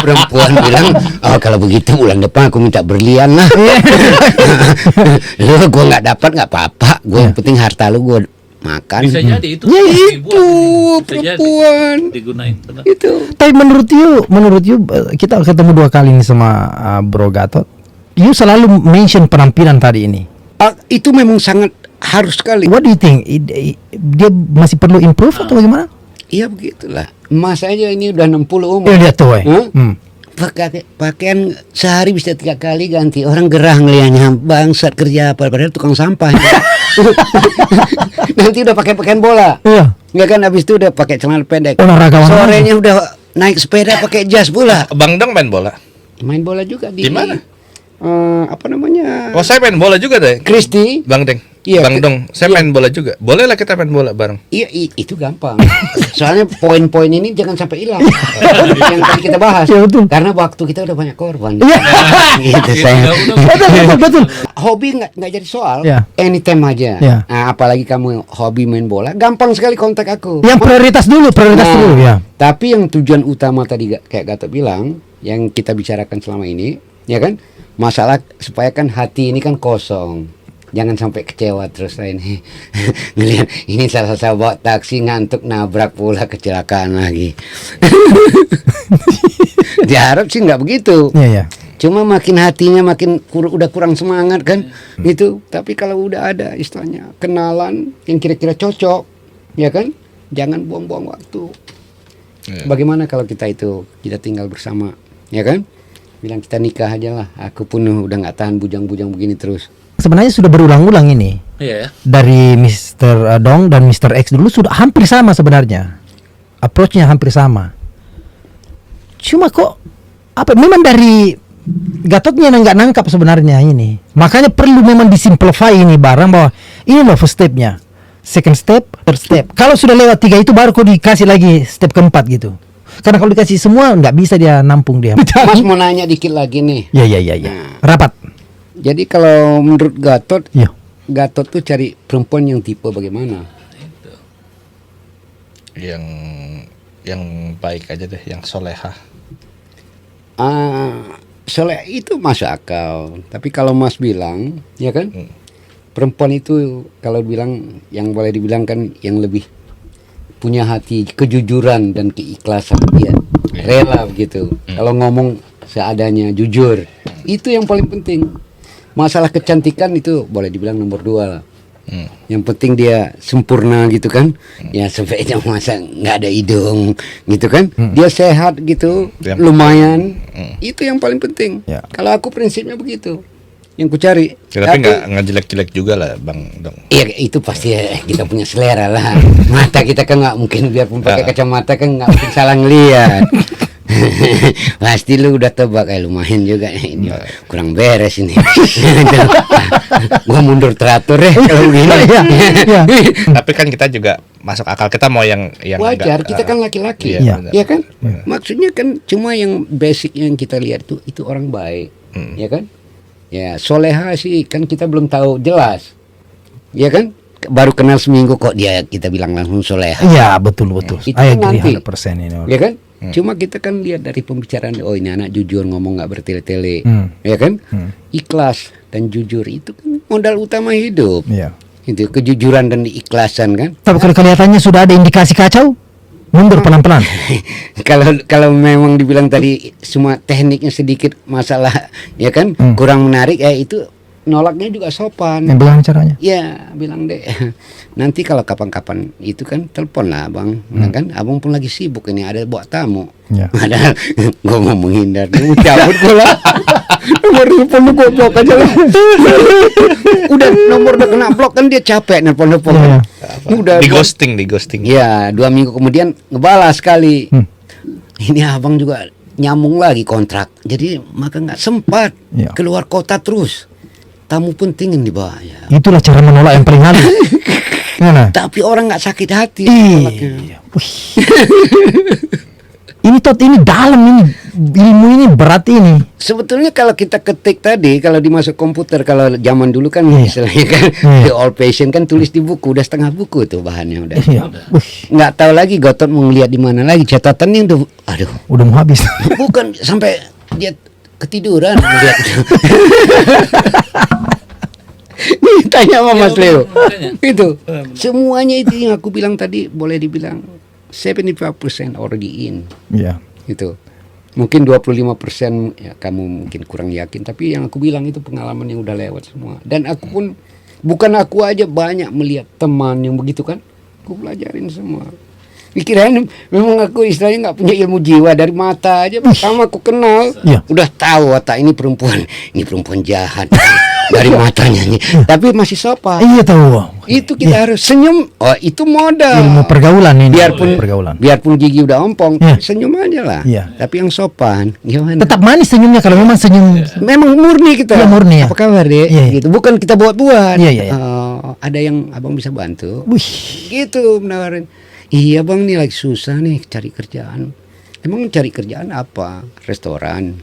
Perempuan bilang, "Oh kalau begitu bulan depan aku minta berlian lah." Lu gua nggak dapat nggak apa-apa. Gua yang penting harta lu gua makan. Bisa jadi itu. Ya Bisa itu jadi. perempuan. Digunain. Benar. Itu. Tapi menurut you kita ketemu 2 kali nih sama Bro Gatot. You selalu mention penampilan tadi ini. Itu memang sangat harus sekali. What do you think? Dia masih perlu improve atau bagaimana? Iya begitulah. Mas aja ini udah 60 umur. Lihat tuh, Pakaian sehari bisa 3 kali ganti. Orang gerah ngelihatnya, bangsat kerja apa, padahal tukang sampah. Nanti udah pakai pakaian bola. Iya. Ya kan, habis itu udah pakai celana pendek. Olahragawan Sorenya udah naik sepeda pakai jas pula. Bang Dong main bola. Main bola juga Di mana? Apa namanya? Oh, saya main bola juga deh. Kristi. Bang Deng. Iya, Bang Dong, saya main bola juga. Boleh lah kita main bola bareng. Iya, itu gampang. Soalnya poin-poin ini jangan sampai hilang. Yang tadi kita bahas. Iya, betul. Karena waktu kita udah banyak korban. Iya. Gitu saya. Betul. Hobi nggak jadi soal. Iya. Anytime aja. Iya. Nah, apalagi kamu hobi main bola, gampang sekali kontak aku. Yang prioritas dulu ya. Tapi yang tujuan utama tadi kayak Gatot bilang, yang kita bicarakan selama ini, ya kan? Masalah supaya kan hati ini kan kosong. Jangan sampai kecewa terus lah ini. Ngelihat ini salah bawa taksi ngantuk nabrak pula, kecelakaan lagi. Diharap sih nggak begitu. Iya, iya. Cuma makin hatinya makin udah kurang semangat kan gitu. Tapi kalau udah ada istilahnya kenalan yang kira-kira cocok, ya kan? Jangan buang-buang waktu. Bagaimana kalau kita tinggal bersama, ya kan? Bilang kita nikah aja lah. Aku pun udah nggak tahan bujang-bujang begini terus. Sebenarnya sudah berulang-ulang ini. Iya ya. Dari Mr. Dong dan Mr. X dulu sudah hampir sama sebenarnya. Approach-nya hampir sama. Cuma kok memang dari Gatotnya yang nggak nangkap sebenarnya ini. Makanya perlu memang disimplify ini barang bahwa ini loh first step-nya. Second step, third step. Kalau sudah lewat 3 itu baru kok dikasih lagi step keempat gitu. Karena kalau dikasih semua nggak bisa dia nampung dia. Mas mau nanya dikit lagi nih. Ya. Rapat. Jadi kalau menurut Gatot, Ya. Gatot tuh cari perempuan yang tipe bagaimana? Itu. Yang baik aja deh, yang solehah. Soalnya itu masuk akal. Tapi kalau Mas bilang, ya kan, perempuan itu kalau bilang yang boleh dibilang kan yang lebih punya hati kejujuran dan keikhlasan dia, rela begitu. Kalau ngomong seadanya, jujur, itu yang paling penting. Masalah kecantikan itu boleh dibilang nomor 2 lah. Yang penting dia sempurna gitu kan. Ya sebaiknya masa nggak ada hidung gitu kan. Dia sehat gitu, lumayan. Itu yang paling penting. Ya. Kalau aku prinsipnya begitu. Yang ku cari. Tapi nggak jelek-jelek juga lah Bang Dong. Iya itu pasti kita punya selera lah. Mata kita kan nggak mungkin biarpun pakai kacamata kan nggak mungkin salah ngeliat. Pasti lu udah tebak lumayan juga ini kurang beres ini. Gua mundur teratur ya kalau begini. Ya. Tapi kan kita juga masuk akal, kita mau yang Wajar, agak, kita kan laki-laki. iya, Ya kan? Maksudnya kan cuma yang basic yang kita lihat itu orang baik. Ya kan? Ya, soleha sih kan kita belum tahu jelas. Ya kan? Baru kenal seminggu kok kita bilang langsung soleha. Iya, betul. Itu I kan agree nanti. 100% ini. Ya kan? Cuma kita kan lihat dari pembicaraan, oh ini anak jujur, ngomong nggak bertele-tele, ya kan? Ikhlas dan jujur itu kan modal utama hidup. Iya. Itu kejujuran dan keikhlasan kan. Tapi kalau kelihatannya sudah ada indikasi kacau, mundur pelan-pelan. Kalau memang dibilang tadi semua tekniknya sedikit masalah, ya kan? Kurang menarik, itu nolaknya juga sopan. Bagaimana caranya? Ya bilang deh, nanti kalau kapan-kapan itu kan telepon lah abang, kan abang pun lagi sibuk ini ada bawa tamu. Ya. Padahal gue mau menghindar, gue cabut pula. Nomor telepon lu gue blok aja lah. Udah kena blok kan dia capek nelpon. Ya. Udah di ghosting. Ya 2 minggu kemudian ngebalas sekali. Ini abang juga nyambung lagi kontrak, jadi maka nggak sempat Ya. keluar kota terus. Tamu penting yang dibawa ya. Itulah cara menolak yang paling halus. Gimana? Tapi orang nggak sakit hati. Iya. Wih. Ini dalam ini ilmu ini berat ini. Sebetulnya kalau kita ketik tadi, kalau dimasuk komputer, kalau zaman dulu kan istilahnya kan the old patient kan tulis di buku, udah setengah buku tuh bahannya udah. Iya. Wih. Nggak tahu lagi Gatot mau ngeliat di mana lagi catatannya udah, aduh, Udah mau habis. bukan sampai dia ketiduran ngeliat. Tanya sama Mas Leo. Itu semuanya itu yang aku bilang tadi boleh dibilang 75% already in. Iya. Itu mungkin 25% ya kamu mungkin kurang yakin, tapi yang aku bilang itu pengalaman yang udah lewat semua. Dan aku pun bukan aku aja, banyak melihat teman yang begitu kan, aku pelajarin semua. Pikiran memang aku istilahnya nggak punya ilmu jiwa, dari mata aja pertama aku kenal Iya. udah tahu watak ini perempuan jahat dari matanya nih, tapi masih sopan. Iya tahu. Itu kita harus senyum. Oh itu modal. Ilmu pergaulan ini. pergaulan. Biarpun gigi udah ompong, Iya. senyum aja lah. Iya. Tapi yang sopan, gimana? Tetap manis senyumnya kalau memang senyum. Memang murni kita. Iya, murni, ya. Apa kabar deh? Iya, iya. Gitu. Bukan kita buat-buat. Iya, iya, iya. Ada yang abang bisa bantu. Wih. Gitu menawarin. Iya bang, nih lagi susah nih cari kerjaan. Emang cari kerjaan apa? Restoran.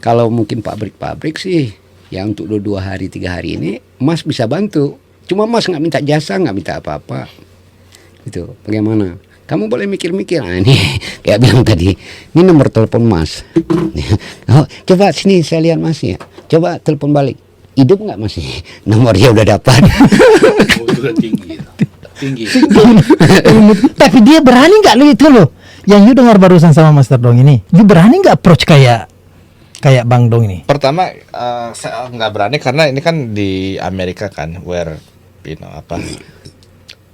Kalau mungkin pabrik-pabrik sih, ya untuk 2 hari 3 hari ini, Mas bisa bantu. Cuma Mas nggak minta jasa, nggak minta apa-apa. Gitu. Bagaimana? Kamu boleh mikir-mikir. Nah, ini kayak bilang tadi, ini nomor telepon Mas. Oh, coba sini saya lihat Mas ya. Coba telepon balik. Hidup nggak Mas? Nomornya udah dapat. Oh, itu udah tinggi. Tinggi. Tapi dia berani nggak lu itu loh? Yang you dengar barusan sama Master Dong ini, you berani nggak approach kayak Bang Dong ini? Pertama saya nggak berani karena ini kan di Amerika kan, where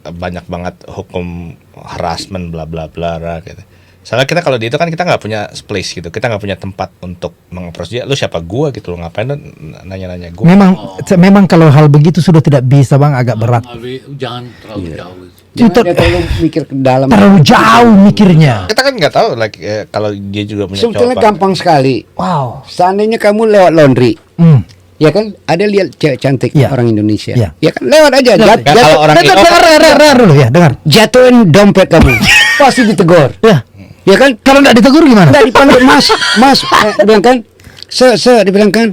banyak banget hukum harassment bla bla bla gitu. Soalnya kita kalau di itu kan kita nggak punya place gitu, kita nggak punya tempat untuk meng-approach dia. Lu siapa gua gitu, lu ngapain lu nanya-nanya gua? Memang kalau hal begitu sudah tidak bisa bang, agak berat. Jangan terlalu jauh. Jangan dia terlalu mikir ke dalam. Terlalu jauh mikirnya. Kita kan nggak tahu kalau dia juga punya Sebetulnya cowok. gampang sekali. Wow. Seandainya kamu lewat laundry, ya kan, ada lihat cewek cantik Iya. orang Indonesia, Iya. ya kan, lewat aja. Kalau orang Dengar dulu ya, dengar. Jatuhin dompet kamu, pasti ditegur. Ya. Ya kan? Kalau nggak ditegur gimana? Nggak dipanggil mas, bilang kan, dibilang kan,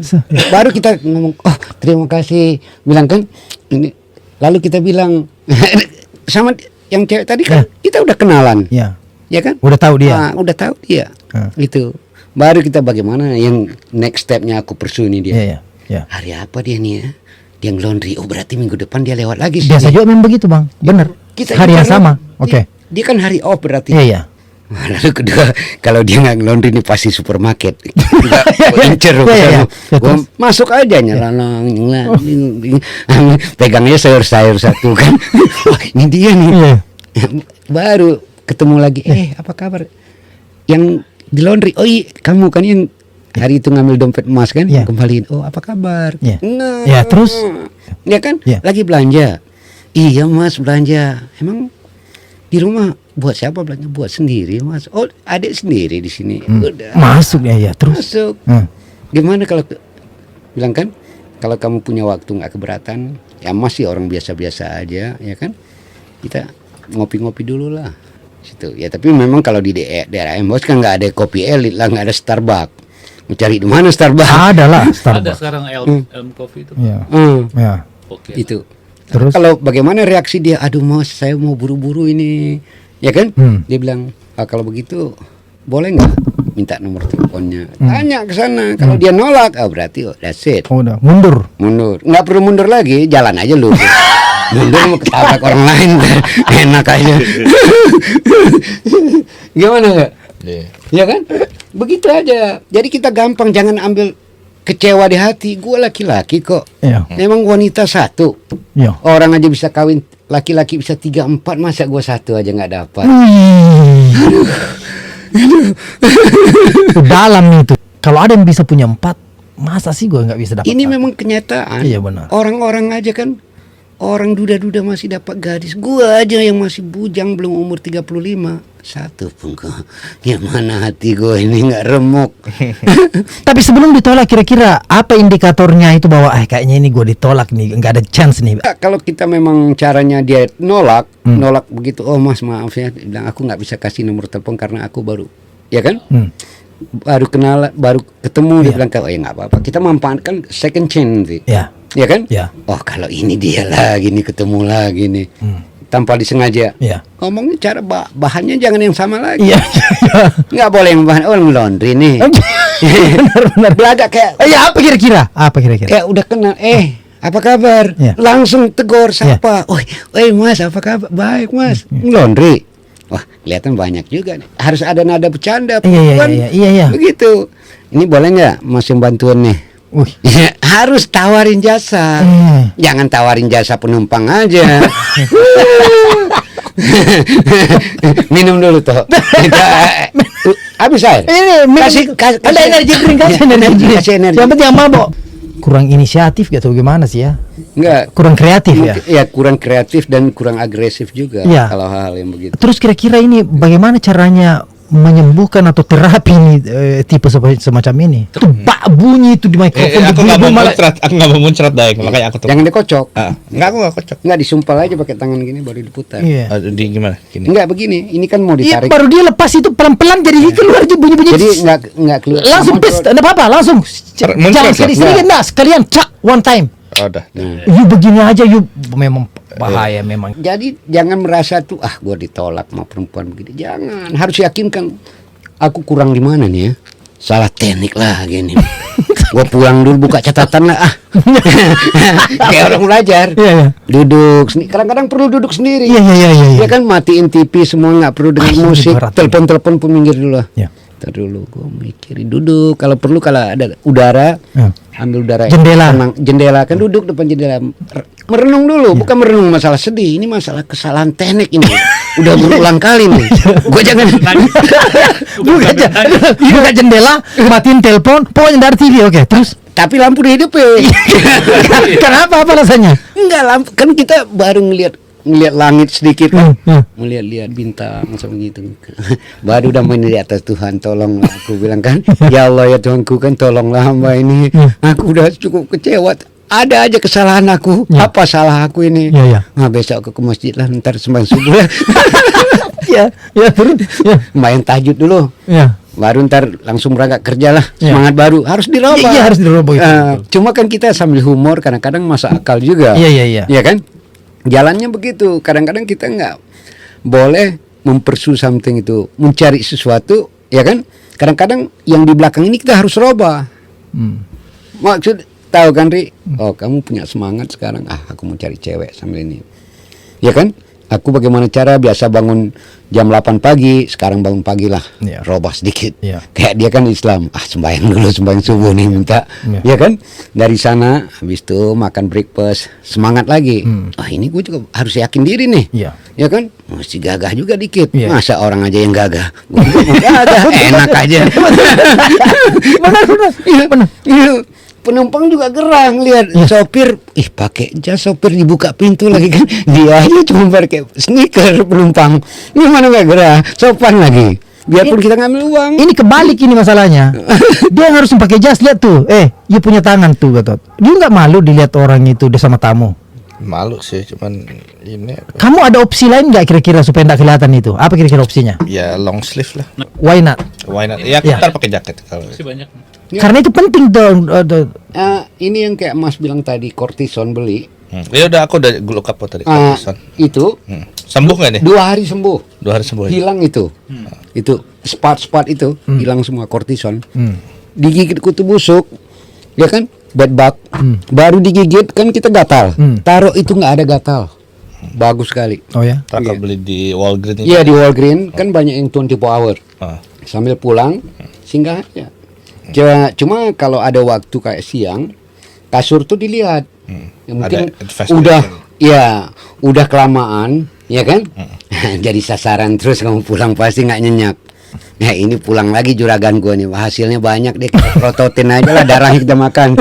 baru kita ngomong, oh terima kasih, bilang kan, ini, lalu kita bilang sama yang cewek tadi kan, kita udah kenalan, Ya. ya kan? Udah tahu dia. Udah tahu dia, itu, baru kita bagaimana yang next stepnya aku pursue ini dia. Iya, iya, iya. Hari apa dia nih ya? Dia laundry, oh berarti minggu depan dia lewat lagi. Biasa sini. juga memang begitu bang, bener. Hari yang juga sama, lewat. oke. Dia kan hari off berarti. Iya, iya. Lalu kedua, kalau dia nggak laundry ini pasti supermarket. Incer Iya, iya. gua masuk aja nyalalang, pegangnya sayur-sayur satu kan. Wah, ini dia nih. Iya. Baru ketemu lagi. Apa kabar? Yang di laundry. Oh iya, kamu kan yang hari itu ngambil dompet emas kan? Iya. Kembaliin. Oh, apa kabar? Iya. Nah, Ya, terus? Ya kan? Iya. Lagi belanja. Iya mas, belanja. Emang di rumah buat siapa belanja? Buat sendiri mas. Oh, adik sendiri di sini. Udah. Masuk ya, terus. Masuk. Gimana kalau bilang kan, kalau kamu punya waktu nggak keberatan, ya masih orang biasa-biasa aja, ya kan? Kita ngopi-ngopi dulu lah, situ. Ya tapi memang kalau di daerah Embos kan nggak ada kopi elit lah, nggak ada Starbucks. Mau cari di mana Starbucks? Ada lah Ada Starbucks. sekarang Elm Coffee itu. Iya. Hmm, Ya. Oke. itu. Terus? Kalau bagaimana reaksi dia? Aduh mas, saya mau buru-buru ini, ya kan? Dia bilang, kalau begitu boleh nggak minta nomor teleponnya? Tanya ke sana. Kalau dia nolak, berarti that's it. Oh, udah mundur. Mundur, nggak perlu mundur lagi, jalan aja lu. Mundur mau ketabrak orang lain, enak aja. Gimana nggak? Iya. Ya kan? Begitu aja. Jadi kita gampang, jangan ambil kecewa di hati. Gue laki-laki kok. Iya. Memang wanita satu. Iya. Orang aja bisa kawin, laki-laki bisa 3-4, masa gue satu aja nggak dapat. Itu dalam itu. Kalau ada yang bisa punya 4, masa sih gue nggak bisa dapat? Ini satu? memang kenyataan. Iya, benar. Orang-orang aja kan, orang duda-duda masih dapat gadis. Gua aja yang masih bujang belum umur 35. Satu pun kok. Ya mana hati gue ini nggak remuk. Tapi sebelum ditolak kira-kira apa indikatornya itu bahwa kayaknya ini gue ditolak nih, nggak ada chance nih. Kalau kita memang caranya dia nolak begitu, oh mas maaf ya, dia bilang aku nggak bisa kasih nomor telepon karena aku baru, ya kan? Baru kenal, baru ketemu, dia bilang oh ya nggak apa-apa, kita memanfaatkan second chance nanti. Ya. Ya kan? Ya. Oh kalau ini dia lagi nih, ketemu lagi nih, tanpa disengaja. Ya. Ngomongnya cara bahannya jangan yang sama lagi. Iya. Nggak boleh yang bahan laundry nih. Benar-benar. Belaga kayak Ya apa kira-kira? Apa kira-kira? kayak udah kenal. Apa kabar? Ya. Langsung tegur sapa. Mas apa kabar? Baik mas. Laundry. Wah kelihatan banyak juga nih. Harus ada nada bercanda. Iya. Begitu. Ini boleh nggak mas yang bantuan nih? Harus tawarin jasa. Jangan tawarin jasa penumpang aja. Minum dulu toh. Habis air. Ini ada energi drink, kasih energi. Yang penting yang mabok. Kurang inisiatif gitu gimana sih ya? Enggak. Kurang kreatif ya? Ya kurang kreatif dan kurang agresif juga. Ya. Kalau hal yang begitu. Terus kira-kira ini bagaimana caranya menyembuhkan atau terapi ini tipe semacam ini? Itu bak bunyi itu di mikrofon. Aku nggak mau muncrat, makanya aku tuh. Jangan dikocok. Enggak, aku nggak kocok. Enggak, disumpal aja pakai tangan gini baru diputar. Iya. Di gimana? Gini. Enggak begini, ini kan mau Iya, ditarik. baru dia lepas itu pelan-pelan jadi keluar aja bunyi-bunyi. Jadi enggak keluar. Langsung pis, enggak apa-apa, langsung. Jangan sedikit-sedikit, nah sekalian cak one time. Oh, udah. You begini aja, you memang bahaya memang. Jadi jangan merasa tuh gua ditolak sama perempuan begini. Jangan, harus yakinkan aku kurang di mana nih ya. Salah teknik lah gini. Gua pulang dulu buka catatan lah kayak orang belajar. Iya. Duduk kadang-kadang perlu duduk sendiri. Iya. Ya kan matiin TV semua, nggak perlu dengan musik. Telepon pun minggir dulu lah. Iya. Ntar dulu gua mikirin duduk. Kalau perlu kalau ada udara ambil udara. Jendela. Tenang, jendela kan duduk depan jendela. Merenung dulu, bukan merenung masalah sedih. Ini masalah kesalahan teknik ini. Udah berulang kali nih. Gue jangan buka jendela, matiin telepon, pokoknya dari TV, oke. Terus tapi lampu dihidupin. kenapa, apa rasanya? Enggak, lampu kan kita baru ngelihat langit sedikit kan, melihat bintang sama gitu. Baru udah main di atas, Tuhan tolonglah, aku bilang kan, ya Allah ya Tuhanku kan tolonglah hamba ini. Aku udah cukup kecewa. Ada aja kesalahan aku. Apa salah aku ini? Nah, besok aku ke masjid lah, ntar sembahyang subuh lah. Terus Main tahajud dulu. Baru ntar langsung berangkat kerja lah. Semangat baru harus dirubah. Iya, harus dirubah itu. Cuma kan kita sambil humor, kadang-kadang masuk akal juga. Iya kan? Jalannya begitu. Kadang-kadang kita nggak boleh mempersu something itu, mencari sesuatu, ya kan? Kadang-kadang yang di belakang ini kita harus rubah. Maksud tahu kan, Ri? Oh, kamu punya semangat sekarang. Aku mau cari cewek sambil ini. Ya kan? Aku bagaimana cara biasa bangun jam 8 pagi, sekarang bangun pagi lah, robah sedikit. Kayak dia kan Islam, sembahyang dulu, sembahyang subuh nih minta, ya kan? Dari sana, habis itu makan breakfast, semangat lagi. Ini gue juga harus yakin diri nih, ya kan? Mesti gagah juga dikit. Masa orang aja yang gagah, gue juga mau gagah, enak aja. Benar. Penumpang juga gerah ngeliat sopir, pakai jas sopir, dibuka pintu lagi kan, dia aja cuma pakai sneaker penumpang, gimana nggak gerah, sopan lagi, biarpun kita ngambil uang. Ini kebalik ini masalahnya. Dia harus pakai jas, lihat tuh, you punya tangan tuh, Gatot. Dia nggak malu dilihat orang itu dia sama tamu. Malu sih, cuman ini. Kamu ada opsi lain nggak kira-kira supaya nggak kelihatan itu? Apa kira-kira opsinya? Ya long sleeve lah. Why not? Ya kita pakai jaket kalau. Masih banyak. Karena itu penting tuh. Ini yang kayak Mas bilang tadi, kortison beli. Ya udah, aku udah look up tadi kortison. Itu sembuh nggak nih? 2 hari sembuh. 2 hari sembuh. Hilang itu. Itu spot itu hilang semua kortison. Digigit kutu busuk, ya kan? Bed bug. Baru digigit kan kita gatal. Taruh itu nggak ada gatal. Bagus sekali. Oh ya? Kakak beli di Walgreens. Iya, di Walgreens kan banyak yang 24 hour. Sambil pulang singgah aja. Cuma kalau ada waktu kayak siang, kasur tuh dilihat. Ya, mungkin udah kelamaan, ya kan? Jadi sasaran terus kamu pulang pasti nggak nyenyak. Nah, ini pulang lagi juragan gua nih, hasilnya banyak deh, kita prototin aja lah, darah kita makan.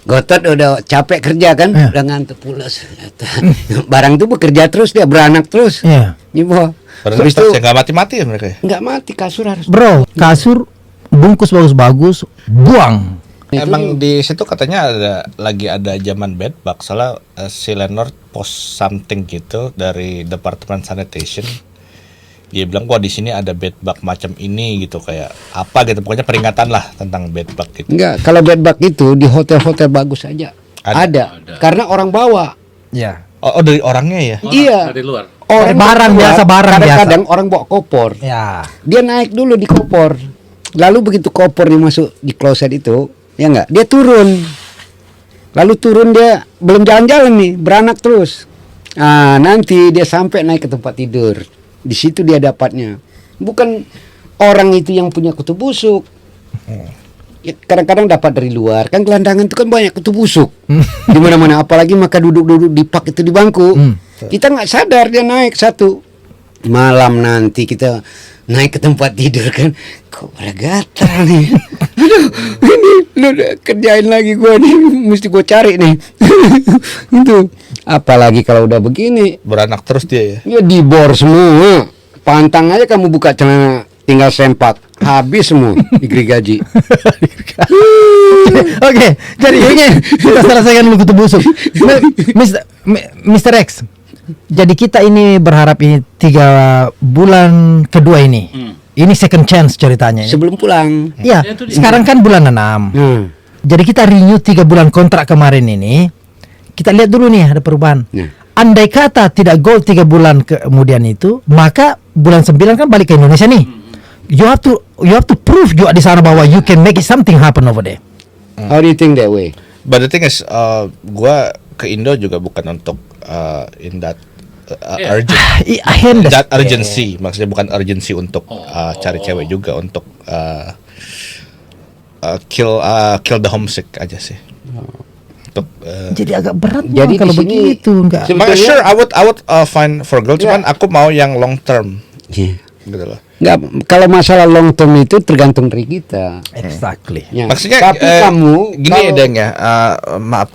Gotot udah capek kerja kan, udah ngantuk pulas. Barang tuh bekerja terus, dia beranak terus. Ibu. Terus itu nggak mati-mati ya mereka? Nggak mati, kasur harus. Bro, kasur bungkus bagus-bagus, buang. Emang di situ katanya lagi ada zaman bed bug, salah si Lenor post something gitu dari Departemen Sanitation. Dia bilang di sini ada bed bug macam ini gitu, kayak apa gitu, pokoknya peringatan lah tentang bed bug gitu. Enggak, kalau bed bug itu di hotel-hotel bagus aja. Ada. Karena orang bawa. Ya. Oh, dari orangnya ya? Iya. Dari luar. Orang barang bawa, biasa, kadang-kadang orang bawa kopor. Ya. Dia naik dulu di kopor. Lalu begitu kopor masuk di kloset itu, ya enggak, dia turun. Lalu turun, dia belum jalan-jalan nih, beranak terus. Nanti dia sampai naik ke tempat tidur. Di situ dia dapatnya. Bukan orang itu yang punya kutu busuk. Ya, kadang-kadang dapat dari luar. Kan gelandangan itu kan banyak kutu busuk. Di mana-mana, apalagi maka duduk-duduk di pak itu di bangku. Kita nggak sadar dia naik satu. Malam nanti kita naik ke tempat tidur kan, kok pada gatal nih. Aduh, ini lu kerjain lagi gua nih, mesti gua cari nih. Itu. Apalagi kalau udah begini, Beranak terus dia ya. ya dibor semua. Pantang aja kamu buka celana, tinggal sempak, habis semua digergaji. Oke, jadi ini kita selesaikan dulu kutu busuk. Mr. X. Jadi kita ini berharap ini 3 bulan kedua ini. Ini second chance ceritanya. Sebelum pulang. Iya, sekarang kan bulan 6. Jadi kita renew 3 bulan kontrak kemarin ini. Kita lihat dulu nih ada perubahan. Andai kata tidak goal 3 bulan kemudian itu, maka bulan 9 kan balik ke Indonesia nih. You have to prove juga di sana bahwa you can make something happen over there. How do you think that way? But the thing is, gua ke Indo juga bukan untuk in that urgent, that urgency, maksudnya bukan urgency untuk cari cewek juga, untuk kill the homesick aja sih. Untuk, Jadi agak berat Jadi Bang, kalau di sini- begitu enggak. Sebetulnya- sure, I would find for girl, cuman aku mau yang long term Iya. gitu loh. Nggak, kalau masalah long term itu tergantung dari kita. Exactly. Ya. Maksudnya Tapi kamu gini kalau- Deng ya, maaf,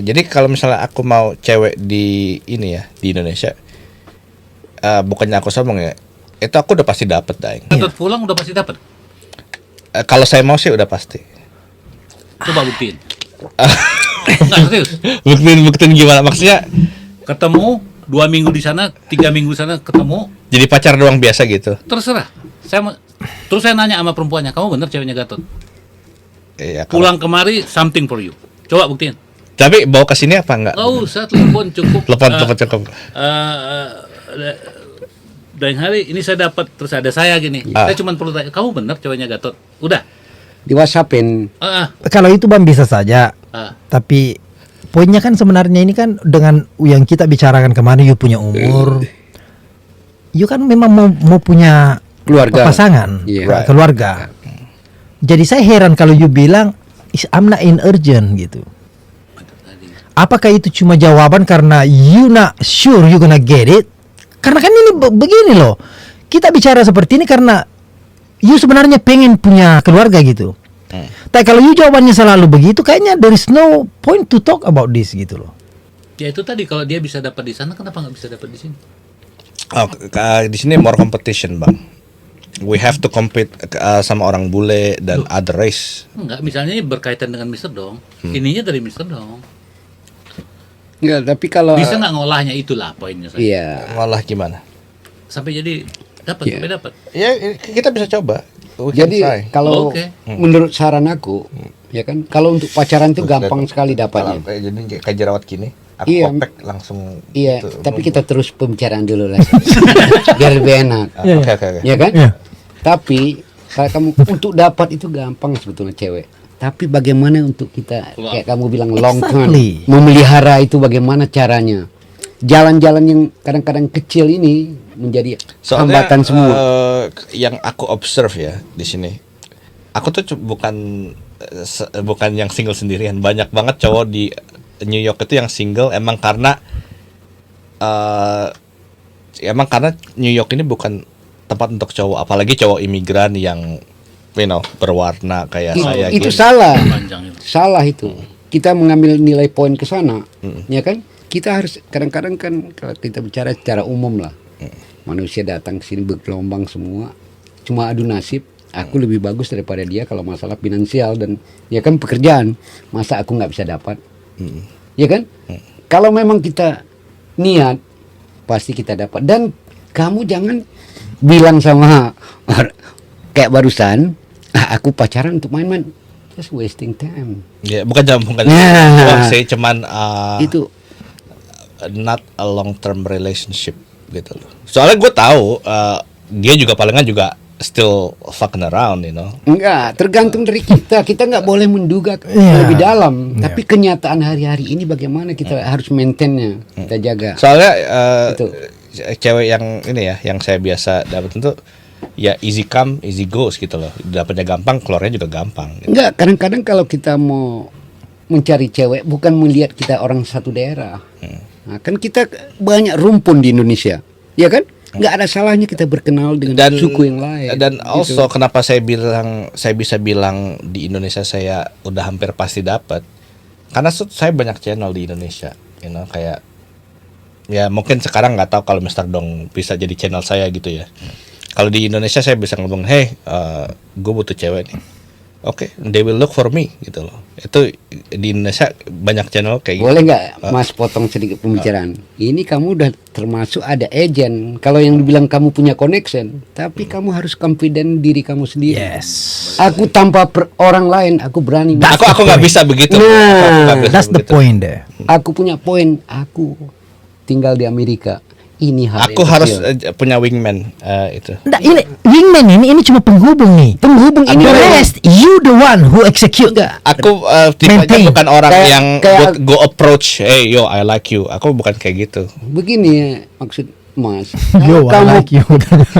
jadi kalau misalnya aku mau cewek di ini ya di Indonesia, bukannya aku sombong ya, itu aku udah pasti dapet Daeng. Gatot pulang udah pasti dapat. Kalau saya mau sih udah pasti. Coba buktiin. Nggak serius. Buktiin gimana? Maksudnya Ketemu 2 minggu di sana, 3 minggu di sana ketemu, jadi pacar doang biasa gitu. terserah. Terus saya nanya sama perempuannya, kamu bener ceweknya Gatot? Iya. Pulang kemari something for you. Coba buktiin. Tapi bawa ke sini apa enggak? Oh, usah telepon cukup. Telepon cukup. Dan hari ini saya dapat, terus ada saya gini. Saya cuma perlu tanya, kamu bener ceweknya Gatot? Udah. Di WhatsAppin. Kalau itu Bang bisa saja. Ah. Tapi poinnya kan sebenarnya ini kan dengan yang kita bicarakan kemarin, you punya umur, you kan memang mau punya Keluarga. pasangan, Iya. keluarga. Jadi saya heran kalau you bilang I'm not in urgent gitu. Apakah itu cuma jawaban karena you not sure you gonna get it? Karena kan ini begini loh, kita bicara seperti ini karena you sebenarnya pengen punya keluarga gitu. Tapi kalau you jawabannya selalu begitu, kayaknya there is no point to talk about this gitu loh. Ya itu tadi, kalau dia bisa dapat di sana, kenapa nggak bisa dapat di sini? Di sini more competition Bang. We have to compete sama orang bule dan other race. Enggak, misalnya ini berkaitan dengan Mister Dong. Ininya dari Mister Dong. Enggak, tapi kalau Bisa nggak ngolahnya, itulah poinnya saya. Iya. Malah gimana? Sampai jadi dapat, Iya. sampai dapat. Ya kita bisa coba. We can Jadi try. kalau Oke. menurut saran aku, ya kan, kalau untuk pacaran itu gampang sekali dapatnya. Jadi kayak jerawat gini. Aku Iya. kopek langsung. Iya, gitu. tapi kita terus pembicaraan dulu lah. Biar lebih enak. Oke. Ya kan? Iya. Tapi kalau kamu untuk dapat itu gampang sebetulnya cewek. Tapi bagaimana untuk kita kayak kamu bilang long term, Exactly. memelihara itu bagaimana caranya? Jalan-jalan yang kadang-kadang kecil ini menjadi Soalnya, hambatan semua. Yang aku observe ya di sini, aku tuh bukan yang single sendirian. Banyak banget cowok di New York itu yang single emang karena New York ini bukan tempat untuk cowok, apalagi cowok imigran yang berwarna kayak saya. Itu gini. salah. Panjang itu. Salah itu. Kita mengambil nilai poin ke sana, ya kan? Kita harus kadang-kadang kan kalau kita bicara secara umum lah, manusia datang ke sini bergelombang semua, cuma adu nasib. Aku lebih bagus daripada dia kalau masalah finansial dan ya kan pekerjaan. Masa aku nggak bisa dapat, ya kan? Kalau memang kita niat, pasti kita dapat. Dan kamu jangan bilang sama kayak barusan, aku pacaran untuk main-main. Just wasting time. Ya, bukan Nah. doang sih, cuman Itu not a long term relationship gitu loh. Soalnya gue tahu dia juga palingan juga still fucking around, enggak, tergantung dari kita. Kita nggak boleh menduga lebih dalam. Tapi kenyataan hari-hari ini bagaimana kita harus maintainnya, kita jaga. Soalnya Itu. cewek yang ini ya, yang saya biasa dapat itu ya easy come easy goes gitu loh. Dapatnya gampang, keluarnya juga gampang. Gitu. Enggak, kadang-kadang kalau kita mau mencari cewek bukan melihat kita orang satu daerah. Nah, kan kita banyak rumpun di Indonesia, ya kan? Nggak ada salahnya kita berkenal dengan suku yang lain. Dan gitu. also kenapa saya bisa bilang di Indonesia saya udah hampir pasti dapat, karena saya banyak channel di Indonesia, kayak ya mungkin sekarang nggak tahu kalau Mr. Dong bisa jadi channel saya gitu ya. Kalau di Indonesia saya bisa ngomong, hey, gue butuh cewek nih. Oke, they will look for me gitu loh. Itu di Indonesia banyak channel kayak gitu. Boleh nggak Mas potong sedikit pembicaraan? Ini kamu udah termasuk ada agent. Kalau yang dibilang kamu punya connection, tapi kamu harus confident diri kamu sendiri. Yes. Aku tanpa orang lain, aku berani. Aku nggak bisa begitu. Nah, Aku nggak bisa That's the begitu. point there. Aku punya poin. Aku tinggal di Amerika. Ini hal Aku yang harus kecil. punya wingman itu. Nah, ini wingman ini cuma penghubung nih. Penghubung ini The memang- rest you the one who execute. Aku tipenya Maintain. bukan orang Kayak- yang kayak- go approach, hey yo I like you. Aku bukan kayak gitu. begini maksud Mas. Yo, I like you.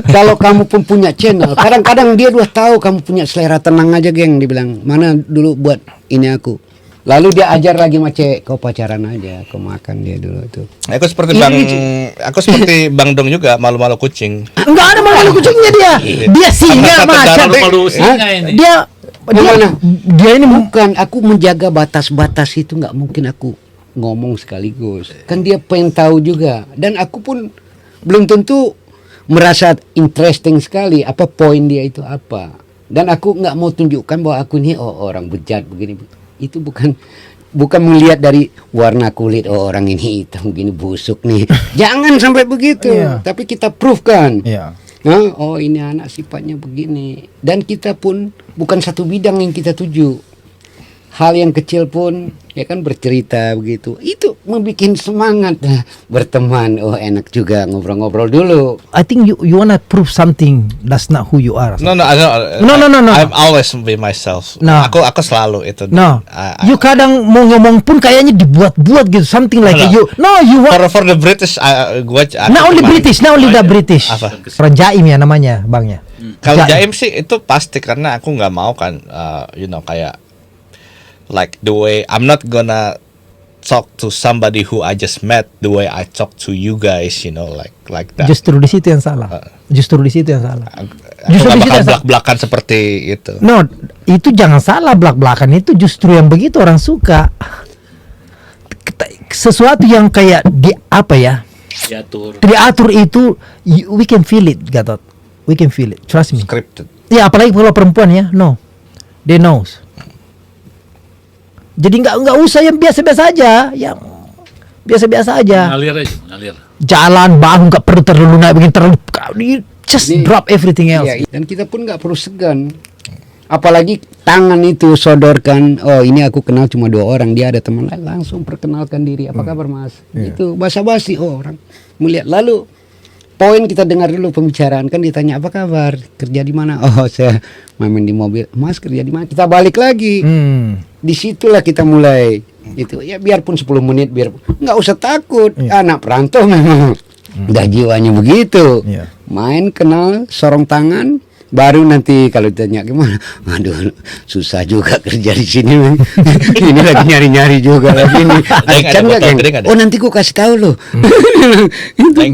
Kalau kamu pun punya channel, kadang-kadang dia udah tahu kamu punya selera, tenang aja geng, dibilang mana dulu buat ini aku. Lalu dia ajar lagi sama cewek, kau pacaran aja, kau makan dia dulu tuh. Aku seperti Bang Dong juga, malu-malu kucing. Enggak ada malu kucingnya dia. Dia singa macam. Malu singa ini. Dia Gimana? dia ini Bukan, aku menjaga batas-batas itu nggak mungkin aku ngomong sekaligus. Kan dia pengen tahu juga, dan aku pun belum tentu merasa interesting sekali apa poin dia itu apa. Dan aku nggak mau tunjukkan bahwa aku ini orang bejat begini. Itu bukan melihat dari warna kulit, orang ini hitam begini busuk nih. Jangan sampai begitu. Iya. Tapi kita proof kan. Iya. Oh ini anak sifatnya begini. Dan kita pun bukan satu bidang yang kita tuju. Hal yang kecil pun ya kan bercerita begitu. Itu membuat semangat berteman. Oh enak juga ngobrol-ngobrol dulu. I think you wanna prove something that's not who you are. No, I don't. No. I'm always be myself. No. Aku selalu itu. No, you kadang mau ngomong pun kayaknya dibuat-buat gitu, something like No. you want. For the British, Not only the British. Apa? Orang Jaim ya namanya, bangnya. Kalau Jaim sih itu pasti, karena aku nggak mau kan, kayak like the way I'm not gonna talk to somebody who I just met the way I talk to you guys, like that. Justru di situ yang salah. Justru di situ yang salah. Aku Justru nggak di situ bakal yang salah. belak-belakan seperti itu. No, itu jangan salah, belak-belakan itu justru yang begitu orang suka. Sesuatu yang kayak diatur itu, we can feel it, Gatot. We can feel it. Trust me. Scripted. Ya apalagi kalau perempuan ya, no, they knows. Jadi nggak usah yang biasa-biasa aja, yang biasa-biasa aja. Ngalir. Jalan bahu nggak perlu terlalu naik, begini terlalu, just drop everything else. Ya, dan kita pun nggak perlu segan. Apalagi tangan itu sodorkan. Oh ini aku kenal cuma 2 orang, dia ada teman lain, langsung perkenalkan diri. Apa kabar Mas? Itu basa-basi. Orang melihat. Lalu poin kita dengar dulu pembicaraan, kan ditanya apa kabar, kerja di mana? Oh saya main di mobil. Mas kerja di mana? Kita balik lagi. Disitulah kita mulai itu ya, biarpun 10 menit, biar nggak usah takut. Anak perantau memang udah jiwanya begitu. Main kenal, sorong tangan, baru nanti kalau ditanya gimana, aduh susah juga kerja di sini. Ini lagi nyari-nyari juga lagi ini. Ada botol gede nggak ada? Oh nanti gua kasih tahu loh.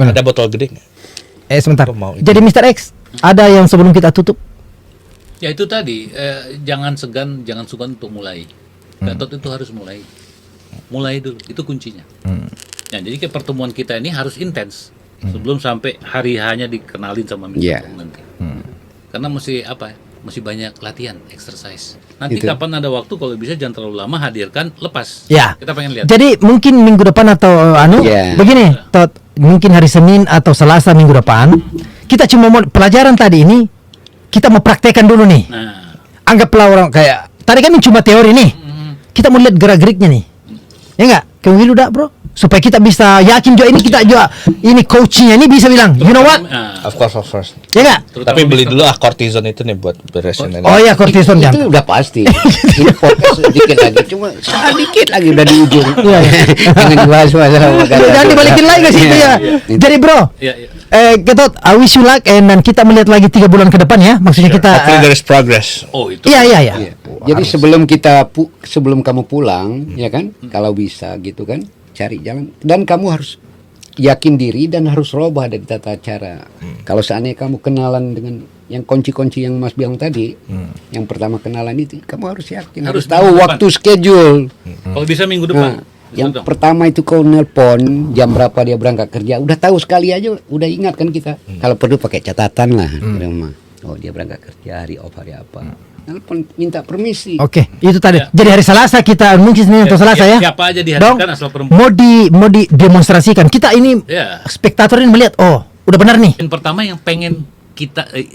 Ada botol gede nggak? Sebentar. Aku mau itu. Jadi Mr. X, ada yang sebelum kita tutup? Ya itu tadi, jangan suka untuk mulai. Gatot itu harus mulai dulu, itu kuncinya. Nah, jadi kayak pertemuan kita ini harus intens sebelum sampai hari hanya dikenalin sama Mr. Tong nanti. Karena masih banyak latihan, exercise. Nanti Itu. kapan ada waktu, kalau bisa jangan terlalu lama, hadirkan, lepas. Ya. Kita pengen lihat. Jadi mungkin minggu depan atau begini, Tot, mungkin hari Senin atau Selasa minggu depan, kita cuma mau pelajaran tadi ini, kita mau praktekkan dulu nih. Nah, Anggaplah orang kayak tadi kan ini cuma teori nih. Kita mau lihat gerak-geriknya nih. Ya enggak? Ke Will udah, Bro. Supaya kita bisa yakin juga ini, kita juga ini coachnya ini bisa bilang, you know what? Of course. Ya enggak? Tapi beli dulu cortisone itu nih buat beresin ini. Oh ya, kortison Itu jangan. udah pasti. Ini podcast sedikit lagi, cuma sedikit lagi udah di ujung. Iya. Jangan dibahas masalah makanan. Jangan dibalikin lagi ke situ ya. Jadi Bro, Iya. Gatot, I wish you luck, dan kita melihat lagi 3 bulan ke depan ya. Maksudnya kita Hopefully there is progress. Oh, itu. Iya. Iya. Jadi sebelum kamu pulang, ya kan, kalau bisa gitu kan, cari jalan. Dan kamu harus yakin diri dan harus rubah dari tata cara. Kalau seandainya kamu kenalan dengan yang kunci-kunci yang Mas bilang tadi, yang pertama kenalan itu, kamu harus yakin, harus tahu minggu waktu schedule. Kalau bisa minggu depan. Yang pertama itu kau nelpon jam berapa dia berangkat kerja, udah tahu sekali aja, udah ingat kan kita. Kalau perlu pakai catatan lah di rumah. Oh dia berangkat kerja hari off hari apa. Nelpon minta permisi. Oke, itu tadi. Ya. Jadi hari Selasa kita mungkin Senin atau Selasa ya. Siapa aja dihadirkan Dong, asal perempuan. mau didemonstrasikan. Kita ini Ya. spektator ini melihat, oh, udah benar nih. Yang pertama yang pengen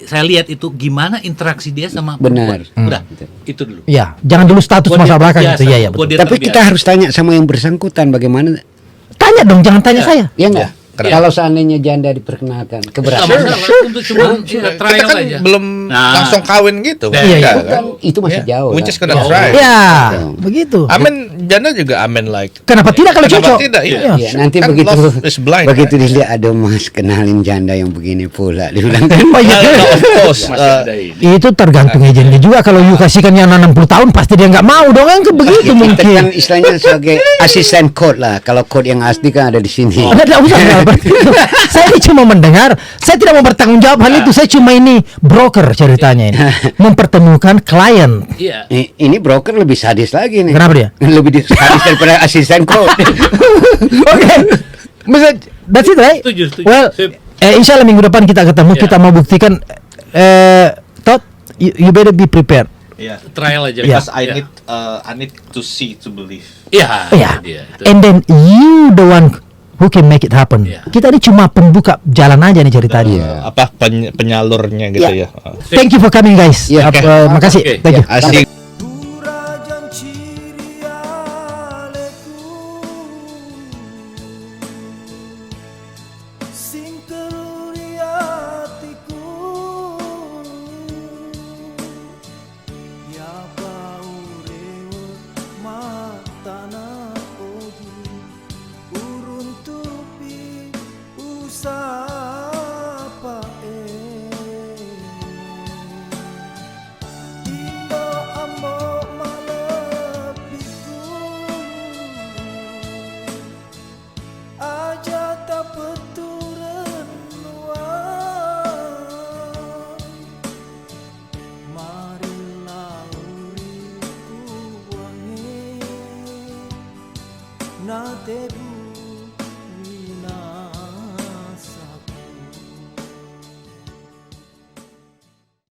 saya lihat itu gimana interaksi dia sama Benar. perempuan. Udah, itu dulu. Ya, jangan dulu status Buat masa dia belakang terbiasa, itu. Iya, ya, buat betul. dia Tapi terbiasa. kita harus tanya sama yang bersangkutan bagaimana. Tanya dong, jangan tanya saya. Ya enggak? Kenapa? Kalau seandainya janda diperkenalkan, Nggak keberatan. masalah, untuk cuma trial Kita kan aja. belum Nah. langsung kawin gitu. Iya, Enggak, iya. kan? Itu masih jauh. Which is lah. gonna try. Ya, begitu. Amin, Jana juga amin like. Kenapa tidak kalau Kenapa cocok? tidak? Iya. Iya. Ya, nanti Kan begitu love is blind, begitu kan? dilihat ada mas kenalin janda yang begini pula dibilang kan. Oh, iya. No, of course. Masih ada ini. Itu tergantung agennya juga. Kalau you kasihkan yang 60 tahun pasti dia nggak mau dong kan begitu Kita kan mungkin. istilahnya sebagai asisten code lah. Kalau code yang asli kan ada di sini. Tidak usah nggak berarti itu. Saya ini cuma mendengar. Saya tidak mau bertanggung jawab hal itu. Saya cuma ini broker ceritanya ini. Mempertemukan klien. Iya. Ini broker lebih sadis lagi nih. Kenapa dia? Lebih sadis daripada asisten code. Oke. Maksud, that's it right? Setuju. Well, Sip. insya Allah minggu depan kita ketemu. Ya. Kita mau buktikan. Todd, you better be prepared. Yeah. Trial aja. Because Iya. I need to see to believe. Iya. Ya. itu dia, itu. And then you the one who can make it happen. Ya. Kita ini cuma pembuka jalan aja nih ceritanya. Apa penyalurnya gitu ya. Thank you for coming guys. Ya, oke. Makasih. Oke. Thank you. Asik. Durajan cirialeku sing teruri hatiku ya bau rewet matana ogi urun tupi usapa Indo amo malepiku aja tak peturen marilah uriku wangi na tebu